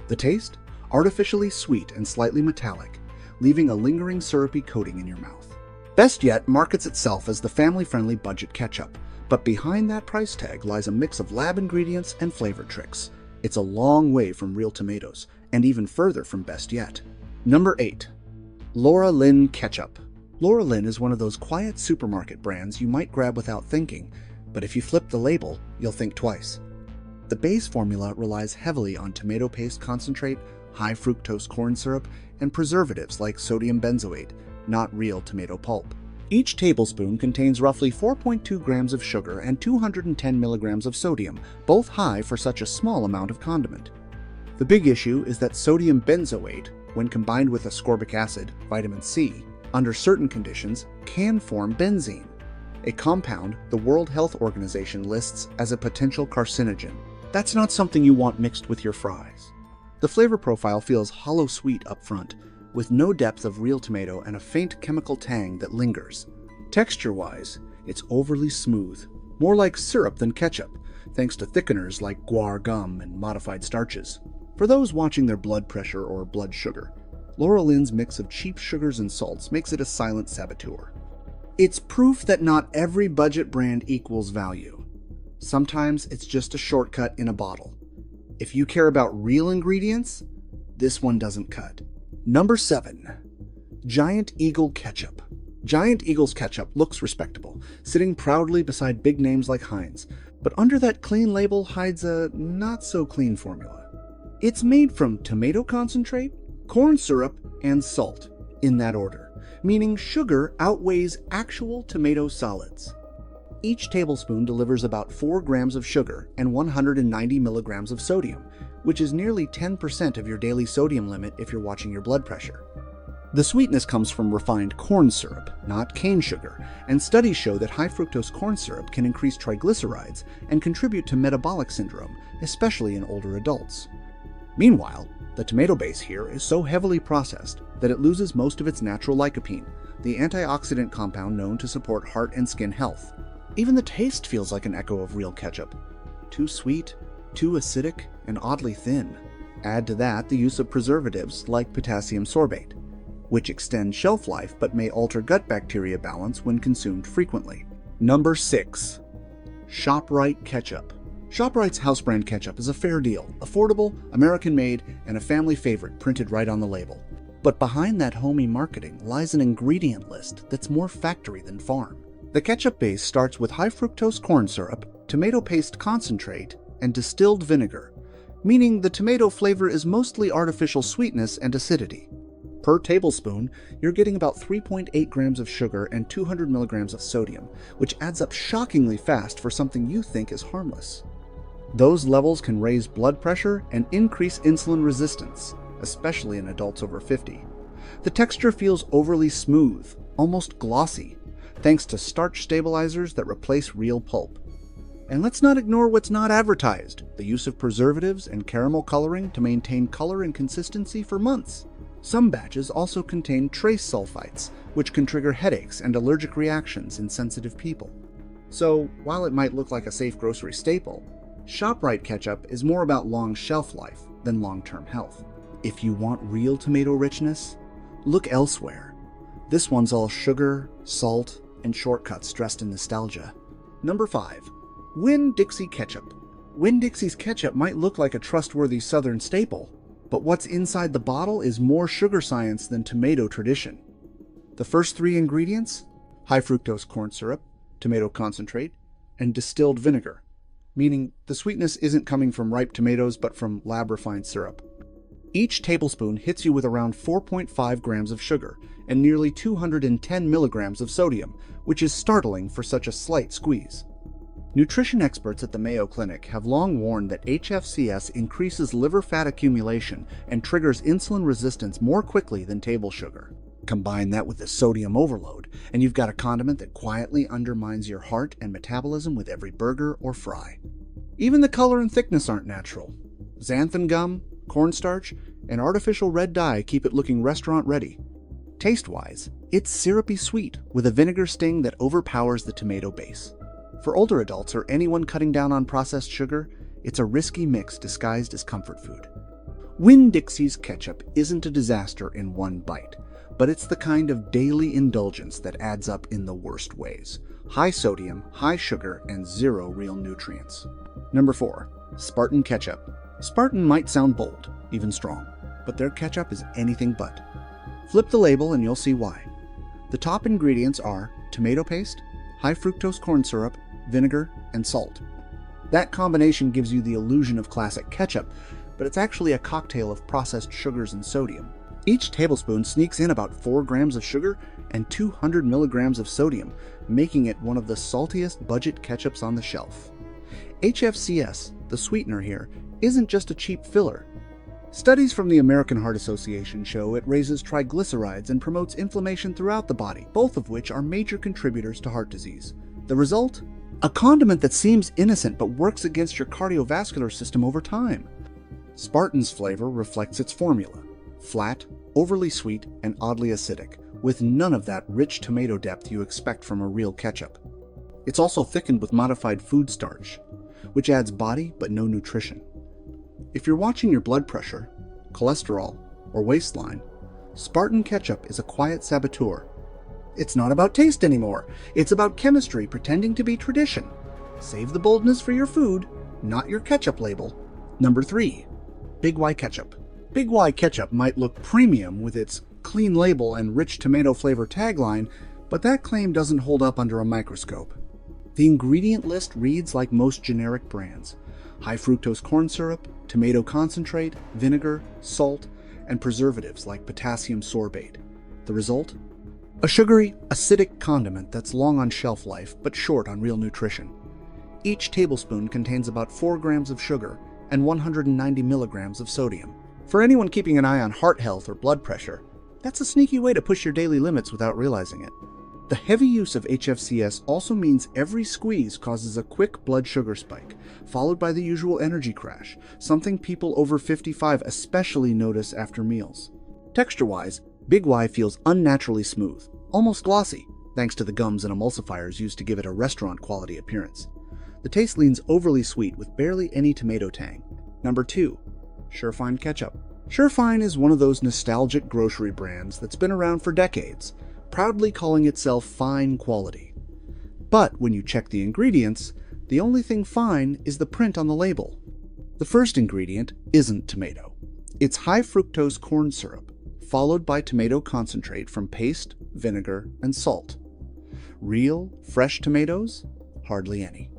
The taste? Artificially sweet and slightly metallic, leaving a lingering syrupy coating in your mouth. Best Yet markets itself as the family-friendly budget ketchup, but behind that price tag lies a mix of lab ingredients and flavor tricks. It's a long way from real tomatoes, and even further from Best Yet. Number 8. Laura Lynn Ketchup. Laura Lynn is one of those quiet supermarket brands you might grab without thinking, but if you flip the label, you'll think twice. The base formula relies heavily on tomato paste concentrate, high fructose corn syrup, and preservatives like sodium benzoate, not real tomato pulp. Each tablespoon contains roughly 4.2 grams of sugar and 210 milligrams of sodium, both high for such a small amount of condiment. The big issue is that sodium benzoate, when combined with ascorbic acid, vitamin C, under certain conditions, can form benzene, a compound the World Health Organization lists as a potential carcinogen. That's not something you want mixed with your fries. The flavor profile feels hollow sweet up front, with no depth of real tomato and a faint chemical tang that lingers. Texture-wise, it's overly smooth, more like syrup than ketchup, thanks to thickeners like guar gum and modified starches. For those watching their blood pressure or blood sugar, Laura Lynn's mix of cheap sugars and salts makes it a silent saboteur. It's proof that not every budget brand equals value. Sometimes it's just a shortcut in a bottle. If you care about real ingredients, this one doesn't cut. Number 7. Giant Eagle Ketchup. Giant Eagle's ketchup looks respectable, sitting proudly beside big names like Heinz, but under that clean label hides a not-so-clean formula. It's made from tomato concentrate, corn syrup, and salt, in that order, meaning sugar outweighs actual tomato solids. Each tablespoon delivers about 4 grams of sugar and 190 milligrams of sodium, which is nearly 10% of your daily sodium limit if you're watching your blood pressure. The sweetness comes from refined corn syrup, not cane sugar, and studies show that high fructose corn syrup can increase triglycerides and contribute to metabolic syndrome, especially in older adults. Meanwhile, the tomato base here is so heavily processed that it loses most of its natural lycopene, the antioxidant compound known to support heart and skin health. Even the taste feels like an echo of real ketchup. Too sweet, too acidic, and oddly thin. Add to that the use of preservatives like potassium sorbate, which extend shelf life but may alter gut bacteria balance when consumed frequently. Number 6. ShopRite Ketchup. ShopRite's house brand ketchup is a fair deal, affordable, American-made, and a family favorite printed right on the label. But behind that homey marketing lies an ingredient list that's more factory than farm. The ketchup base starts with high fructose corn syrup, tomato paste concentrate, and distilled vinegar, meaning the tomato flavor is mostly artificial sweetness and acidity. Per tablespoon, you're getting about 3.8 grams of sugar and 200 milligrams of sodium, which adds up shockingly fast for something you think is harmless. Those levels can raise blood pressure and increase insulin resistance, especially in adults over 50. The texture feels overly smooth, almost glossy, thanks to starch stabilizers that replace real pulp. And let's not ignore what's not advertised, the use of preservatives and caramel coloring to maintain color and consistency for months. Some batches also contain trace sulfites, which can trigger headaches and allergic reactions in sensitive people. So, while it might look like a safe grocery staple, ShopRite ketchup is more about long shelf life than long-term health. If you want real tomato richness, look elsewhere. This one's all sugar, salt, and shortcuts dressed in nostalgia. Number 5. Winn-Dixie ketchup. Winn-Dixie's ketchup might look like a trustworthy Southern staple, but what's inside the bottle is more sugar science than tomato tradition. The first 3 ingredients: high fructose corn syrup, tomato concentrate, and distilled vinegar, meaning the sweetness isn't coming from ripe tomatoes but from lab-refined syrup. Each tablespoon hits you with around 4.5 grams of sugar and nearly 210 milligrams of sodium, which is startling for such a slight squeeze. Nutrition experts at the Mayo Clinic have long warned that HFCS increases liver fat accumulation and triggers insulin resistance more quickly than table sugar. Combine that with the sodium overload, and you've got a condiment that quietly undermines your heart and metabolism with every burger or fry. Even the color and thickness aren't natural. Xanthan gum, cornstarch, and artificial red dye keep it looking restaurant-ready. Taste-wise, it's syrupy sweet with a vinegar sting that overpowers the tomato base. For older adults or anyone cutting down on processed sugar, it's a risky mix disguised as comfort food. Winn-Dixie's ketchup isn't a disaster in one bite, but it's the kind of daily indulgence that adds up in the worst ways. High sodium, high sugar, and 0 real nutrients. Number 4. Spartan ketchup. Spartan might sound bold, even strong, but their ketchup is anything but. Flip the label and you'll see why. The top ingredients are tomato paste, high fructose corn syrup, vinegar, and salt. That combination gives you the illusion of classic ketchup, but it's actually a cocktail of processed sugars and sodium. Each tablespoon sneaks in about 4 grams of sugar and 200 milligrams of sodium, making it one of the saltiest budget ketchups on the shelf. HFCS, the sweetener here, isn't just a cheap filler. Studies from the American Heart Association show it raises triglycerides and promotes inflammation throughout the body, both of which are major contributors to heart disease. The result? A condiment that seems innocent but works against your cardiovascular system over time. Spartan's flavor reflects its formula: flat, overly sweet, and oddly acidic, with none of that rich tomato depth you expect from a real ketchup. It's also thickened with modified food starch, which adds body but no nutrition. If you're watching your blood pressure, cholesterol, or waistline, Spartan ketchup is a quiet saboteur. It's not about taste anymore. It's about chemistry pretending to be tradition. Save the boldness for your food, not your ketchup label. Number 3. Big Y ketchup. Big Y ketchup might look premium with its clean label and rich tomato flavor tagline, but that claim doesn't hold up under a microscope. The ingredient list reads like most generic brands: high fructose corn syrup, tomato concentrate, vinegar, salt, and preservatives like potassium sorbate. The result? A sugary, acidic condiment that's long on shelf life but short on real nutrition. Each tablespoon contains about 4 grams of sugar and 190 milligrams of sodium. For anyone keeping an eye on heart health or blood pressure, that's a sneaky way to push your daily limits without realizing it. The heavy use of HFCS also means every squeeze causes a quick blood sugar spike, followed by the usual energy crash, something people over 55 especially notice after meals. Texture-wise, Big Y feels unnaturally smooth, almost glossy, thanks to the gums and emulsifiers used to give it a restaurant-quality appearance. The taste leans overly sweet with barely any tomato tang. Number 2. Surefine ketchup. Surefine is one of those nostalgic grocery brands that's been around for decades, proudly calling itself fine quality. But when you check the ingredients, the only thing fine is the print on the label. The first ingredient isn't tomato. It's high fructose corn syrup, followed by tomato concentrate from paste, vinegar, and salt. Real, fresh tomatoes? Hardly any.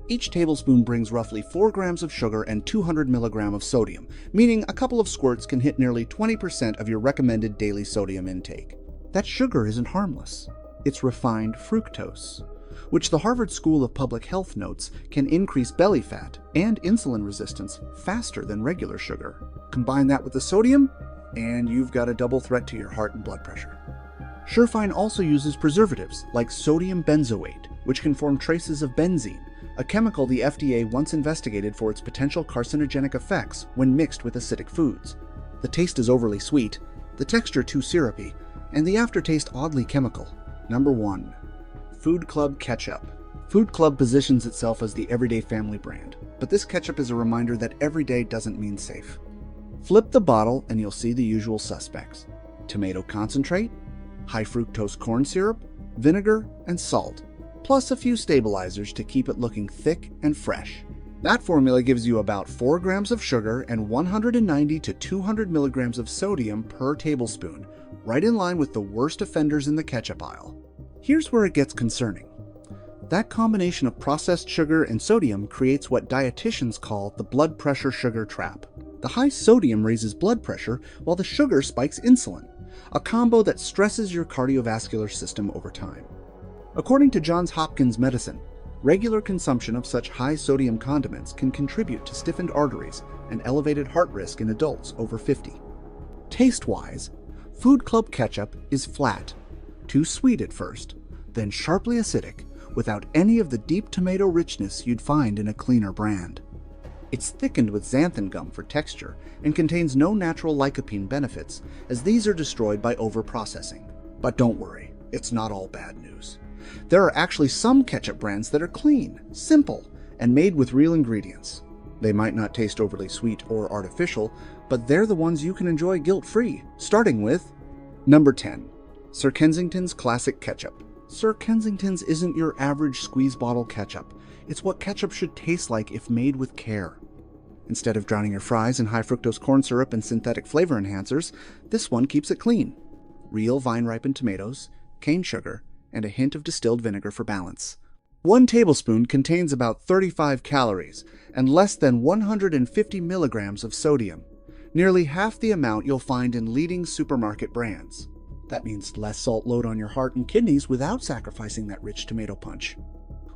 Each tablespoon brings roughly 4 grams of sugar and 200 milligrams of sodium, meaning a couple of squirts can hit nearly 20% of your recommended daily sodium intake. That sugar isn't harmless. It's refined fructose, which the Harvard School of Public Health notes can increase belly fat and insulin resistance faster than regular sugar. Combine that with the sodium, and you've got a double threat to your heart and blood pressure. Surefine also uses preservatives like sodium benzoate, which can form traces of benzene, a chemical the FDA once investigated for its potential carcinogenic effects when mixed with acidic foods. The taste is overly sweet, the texture too syrupy, and the aftertaste oddly chemical. Number 1. Food Club Ketchup. Food Club positions itself as the everyday family brand, but this ketchup is a reminder that everyday doesn't mean safe. Flip the bottle and you'll see the usual suspects: tomato concentrate, high fructose corn syrup, vinegar, and salt, plus a few stabilizers to keep it looking thick and fresh. That formula gives you about 4 grams of sugar and 190 to 200 milligrams of sodium per tablespoon, right in line with the worst offenders in the ketchup aisle. Here's where it gets concerning. That combination of processed sugar and sodium creates what dietitians call the blood pressure sugar trap. The high sodium raises blood pressure while the sugar spikes insulin, a combo that stresses your cardiovascular system over time. According to Johns Hopkins Medicine, regular consumption of such high sodium condiments can contribute to stiffened arteries and elevated heart risk in adults over 50. Taste-wise, Food Club ketchup is flat, too sweet at first, then sharply acidic, without any of the deep tomato richness you'd find in a cleaner brand. It's thickened with xanthan gum for texture and contains no natural lycopene benefits, as these are destroyed by overprocessing. But don't worry, it's not all bad news. There are actually some ketchup brands that are clean, simple, and made with real ingredients. They might not taste overly sweet or artificial, but they're the ones you can enjoy guilt-free, starting with Number 10. Sir Kensington's Classic Ketchup. Sir Kensington's isn't your average squeeze bottle ketchup. It's what ketchup should taste like if made with care. Instead of drowning your fries in high fructose corn syrup and synthetic flavor enhancers, this one keeps it clean. Real vine-ripened tomatoes, cane sugar, and a hint of distilled vinegar for balance. 1 tablespoon contains about 35 calories and less than 150 milligrams of sodium, nearly half the amount you'll find in leading supermarket brands. That means less salt load on your heart and kidneys without sacrificing that rich tomato punch.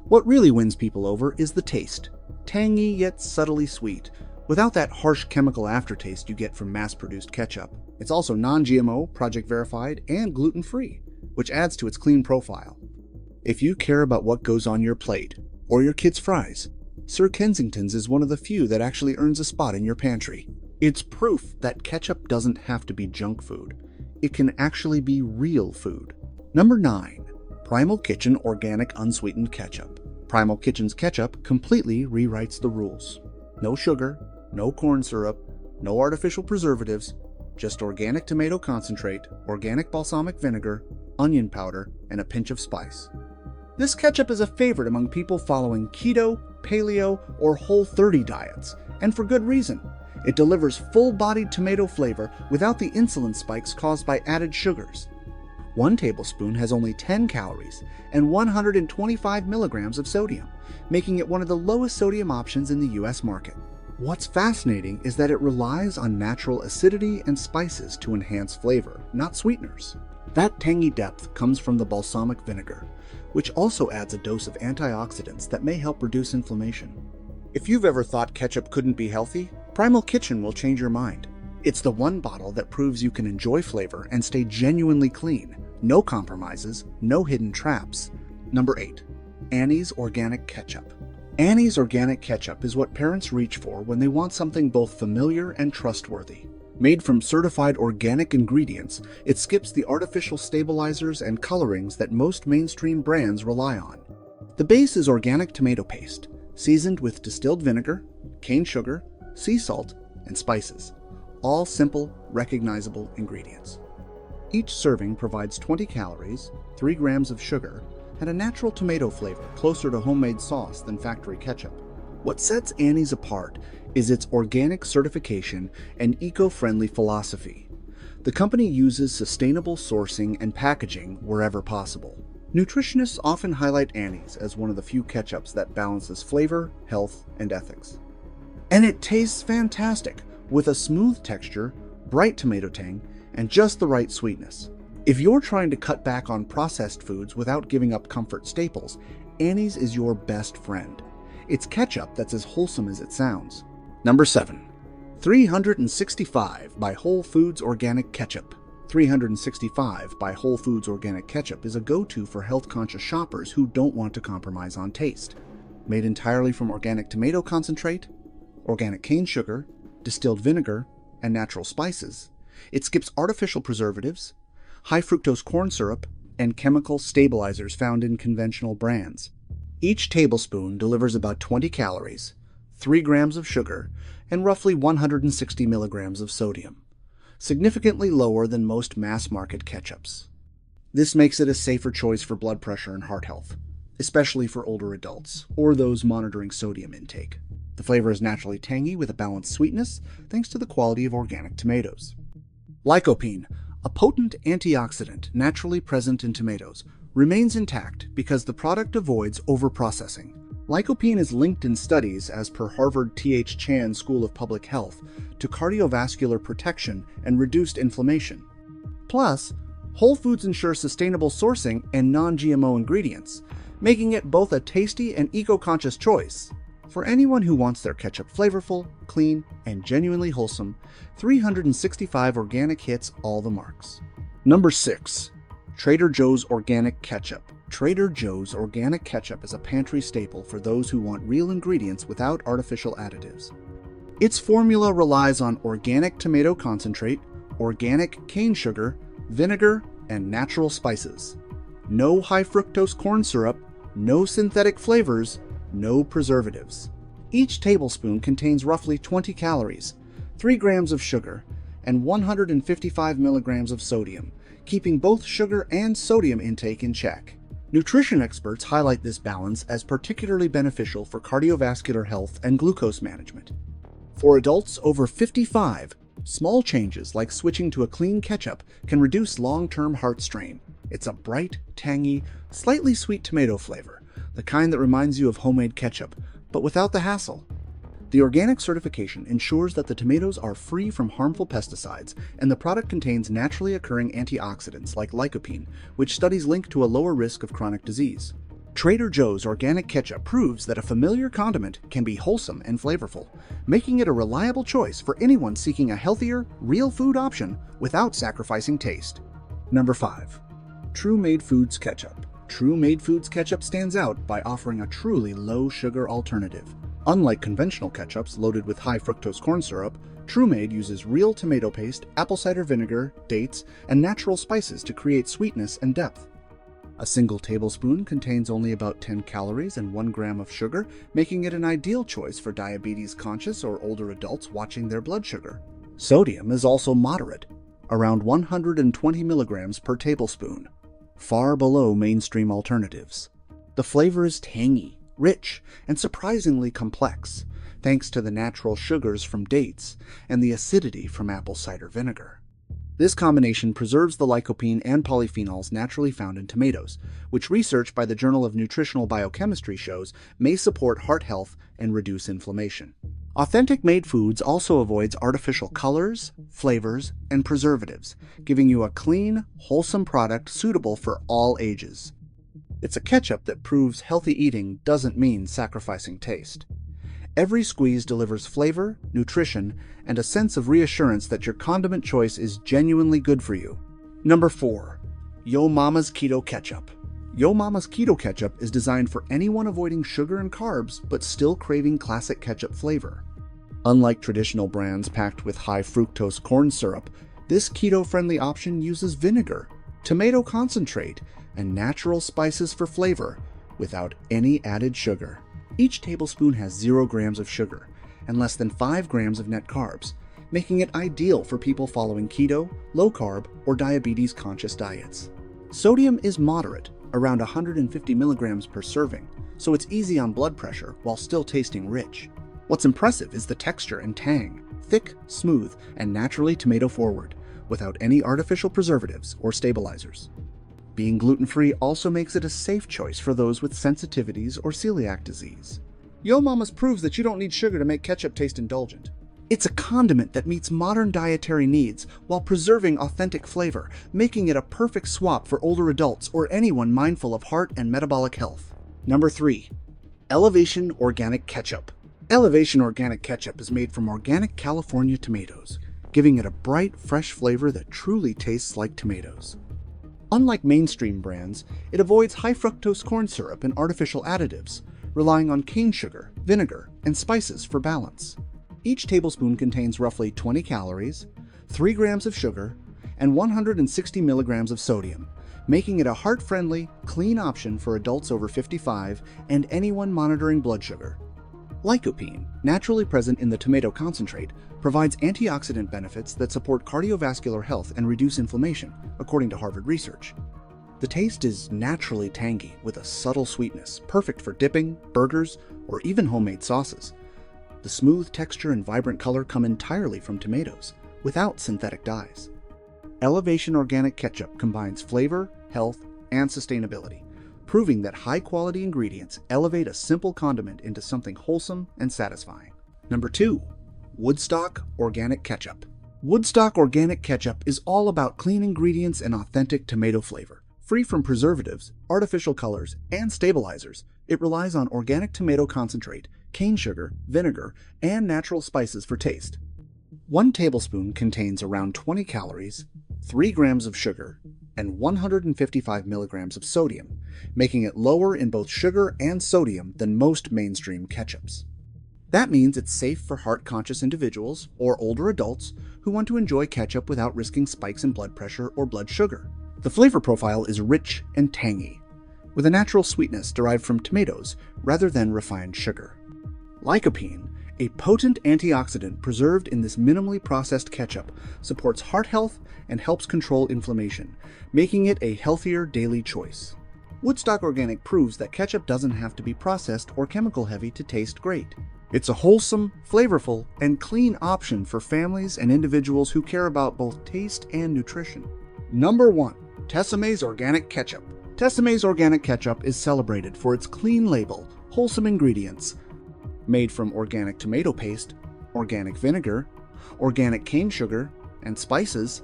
What really wins people over is the taste. Tangy yet subtly sweet, without that harsh chemical aftertaste you get from mass-produced ketchup. It's also non-GMO, project verified, and gluten-free, which adds to its clean profile. If you care about what goes on your plate, or your kids' fries, Sir Kensington's is one of the few that actually earns a spot in your pantry. It's proof that ketchup doesn't have to be junk food. It can actually be real food. Number 9. Primal Kitchen Organic Unsweetened Ketchup. Primal Kitchen's ketchup completely rewrites the rules. No sugar, no corn syrup, no artificial preservatives, just organic tomato concentrate, organic balsamic vinegar, onion powder, and a pinch of spice. This ketchup is a favorite among people following keto, paleo, or Whole30 diets, and for good reason. It delivers full-bodied tomato flavor without the insulin spikes caused by added sugars. 1 tablespoon has only 10 calories and 125 milligrams of sodium, making it one of the lowest sodium options in the US market. What's fascinating is that it relies on natural acidity and spices to enhance flavor, not sweeteners. That tangy depth comes from the balsamic vinegar, which also adds a dose of antioxidants that may help reduce inflammation. If you've ever thought ketchup couldn't be healthy, Primal Kitchen will change your mind. It's the one bottle that proves you can enjoy flavor and stay genuinely clean. No compromises, no hidden traps. Number 8. Annie's Organic Ketchup. Annie's Organic Ketchup is what parents reach for when they want something both familiar and trustworthy. Made from certified organic ingredients, it skips the artificial stabilizers and colorings that most mainstream brands rely on. The base is organic tomato paste, seasoned with distilled vinegar, cane sugar, sea salt, and spices. All simple, recognizable ingredients. Each serving provides 20 calories, 3 grams of sugar, and a natural tomato flavor closer to homemade sauce than factory ketchup. What sets Annie's apart is its organic certification and eco-friendly philosophy. The company uses sustainable sourcing and packaging wherever possible. Nutritionists often highlight Annie's as one of the few ketchups that balances flavor, health, and ethics. And it tastes fantastic, with a smooth texture, bright tomato tang, and just the right sweetness. If you're trying to cut back on processed foods without giving up comfort staples, Annie's is your best friend. It's ketchup that's as wholesome as it sounds. Number 7. 365 by Whole Foods Organic Ketchup. 365 by Whole Foods Organic Ketchup is a go-to for health-conscious shoppers who don't want to compromise on taste. Made entirely from organic tomato concentrate, organic cane sugar, distilled vinegar, and natural spices, it skips artificial preservatives, high fructose corn syrup, and chemical stabilizers found in conventional brands. Each tablespoon delivers about 20 calories, 3 grams of sugar, and roughly 160 milligrams of sodium, significantly lower than most mass-market ketchups. This makes it a safer choice for blood pressure and heart health, especially for older adults or those monitoring sodium intake. The flavor is naturally tangy with a balanced sweetness thanks to the quality of organic tomatoes. Lycopene, a potent antioxidant naturally present in tomatoes, remains intact because the product avoids overprocessing. Lycopene is linked in studies, as per Harvard T.H. Chan School of Public Health, to cardiovascular protection and reduced inflammation. Plus, Whole Foods ensure sustainable sourcing and non-GMO ingredients, making it both a tasty and eco-conscious choice. For anyone who wants their ketchup flavorful, clean, and genuinely wholesome, 365 Organic hits all the marks. Number 6. Trader Joe's Organic Ketchup. Trader Joe's Organic Ketchup is a pantry staple for those who want real ingredients without artificial additives. Its formula relies on organic tomato concentrate, organic cane sugar, vinegar, and natural spices. No high fructose corn syrup, no synthetic flavors, no preservatives. Each tablespoon contains roughly 20 calories, 3 grams of sugar, and 155 milligrams of sodium, keeping both sugar and sodium intake in check. Nutrition experts highlight this balance as particularly beneficial for cardiovascular health and glucose management. For adults over 55, small changes like switching to a clean ketchup can reduce long-term heart strain. It's a bright, tangy, slightly sweet tomato flavor, the kind that reminds you of homemade ketchup, but without the hassle. The organic certification ensures that the tomatoes are free from harmful pesticides, and the product contains naturally occurring antioxidants like lycopene, which studies link to a lower risk of chronic disease. Trader Joe's Organic Ketchup proves that a familiar condiment can be wholesome and flavorful, making it a reliable choice for anyone seeking a healthier, real food option without sacrificing taste. Number 5. True Made Foods Ketchup. True Made Foods Ketchup stands out by offering a truly low-sugar alternative. Unlike conventional ketchups loaded with high fructose corn syrup, True Made uses real tomato paste, apple cider vinegar, dates, and natural spices to create sweetness and depth. A single tablespoon contains only about 10 calories and 1 gram of sugar, making it an ideal choice for diabetes-conscious or older adults watching their blood sugar. Sodium is also moderate, around 120 milligrams per tablespoon, far below mainstream alternatives. The flavor is tangy, rich, and surprisingly complex, thanks to the natural sugars from dates and the acidity from apple cider vinegar. This combination preserves the lycopene and polyphenols naturally found in tomatoes, which research by the Journal of Nutritional Biochemistry shows may support heart health and reduce inflammation. Authentic Made Foods also avoids artificial colors, flavors, and preservatives, giving you a clean, wholesome product suitable for all ages. It's a ketchup that proves healthy eating doesn't mean sacrificing taste. Every squeeze delivers flavor, nutrition, and a sense of reassurance that your condiment choice is genuinely good for you. Number 4. Yo Mama's Keto Ketchup. Yo Mama's Keto Ketchup is designed for anyone avoiding sugar and carbs but still craving classic ketchup flavor. Unlike traditional brands packed with high fructose corn syrup, this keto-friendly option uses vinegar, tomato concentrate, and natural spices for flavor, without any added sugar. Each tablespoon has 0 grams of sugar and less than 5 grams of net carbs, making it ideal for people following keto, low-carb, or diabetes-conscious diets. Sodium is moderate, around 150 milligrams per serving, so it's easy on blood pressure while still tasting rich. What's impressive is the texture and tang, thick, smooth, and naturally tomato-forward, without any artificial preservatives or stabilizers. Being gluten-free also makes it a safe choice for those with sensitivities or celiac disease. Yo Mama's proves that you don't need sugar to make ketchup taste indulgent. It's a condiment that meets modern dietary needs while preserving authentic flavor, making it a perfect swap for older adults or anyone mindful of heart and metabolic health. Number 3. Elevation Organic Ketchup. Elevation Organic Ketchup is made from organic California tomatoes, giving it a bright, fresh flavor that truly tastes like tomatoes. Unlike mainstream brands, it avoids high fructose corn syrup and artificial additives, relying on cane sugar, vinegar, and spices for balance. Each tablespoon contains roughly 20 calories, 3 grams of sugar, and 160 milligrams of sodium, making it a heart-friendly, clean option for adults over 55 and anyone monitoring blood sugar. Lycopene, naturally present in the tomato concentrate, provides antioxidant benefits that support cardiovascular health and reduce inflammation, according to Harvard research. The taste is naturally tangy with a subtle sweetness, perfect for dipping, burgers, or even homemade sauces. The smooth texture and vibrant color come entirely from tomatoes, without synthetic dyes. Elevation Organic Ketchup combines flavor, health, and sustainability, proving that high-quality ingredients elevate a simple condiment into something wholesome and satisfying. Number 2. Woodstock Organic Ketchup. Woodstock Organic Ketchup is all about clean ingredients and authentic tomato flavor. Free from preservatives, artificial colors, and stabilizers, it relies on organic tomato concentrate, cane sugar, vinegar, and natural spices for taste. 1 tablespoon contains around 20 calories, 3 grams of sugar, and 155 milligrams of sodium, making it lower in both sugar and sodium than most mainstream ketchups. That means it's safe for heart-conscious individuals or older adults who want to enjoy ketchup without risking spikes in blood pressure or blood sugar. The flavor profile is rich and tangy, with a natural sweetness derived from tomatoes rather than refined sugar. Lycopene, a potent antioxidant preserved in this minimally processed ketchup, supports heart health and helps control inflammation, making it a healthier daily choice. Woodstock Organic proves that ketchup doesn't have to be processed or chemical-heavy to taste great. It's a wholesome, flavorful, and clean option for families and individuals who care about both taste and nutrition. Number 1. Tessemae's Organic Ketchup. Tessemae's Organic Ketchup is celebrated for its clean label, wholesome ingredients, made from organic tomato paste, organic vinegar, organic cane sugar, and spices.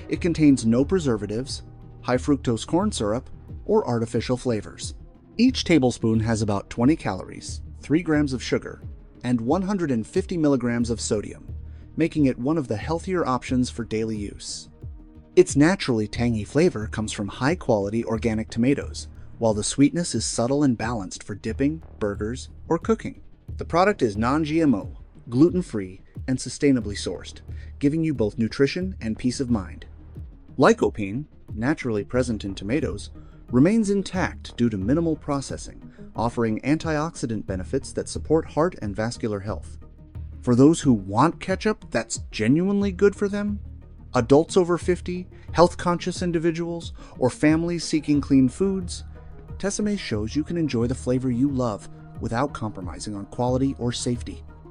It contains no preservatives, high fructose corn syrup, or artificial flavors. Each tablespoon has about 20 calories, 3 grams of sugar, and 150 milligrams of sodium, making it one of the healthier options for daily use. Its naturally tangy flavor comes from high-quality organic tomatoes, while the sweetness is subtle and balanced for dipping, burgers, or cooking. The product is non-GMO, gluten-free, and sustainably sourced, giving you both nutrition and peace of mind. Lycopene, naturally present in tomatoes, remains intact due to minimal processing, offering antioxidant benefits that support heart and vascular health. For those who want ketchup that's genuinely good for them, adults over 50, health-conscious individuals, or families seeking clean foods, Tessemae shows you can enjoy the flavor you love without compromising on quality or safety.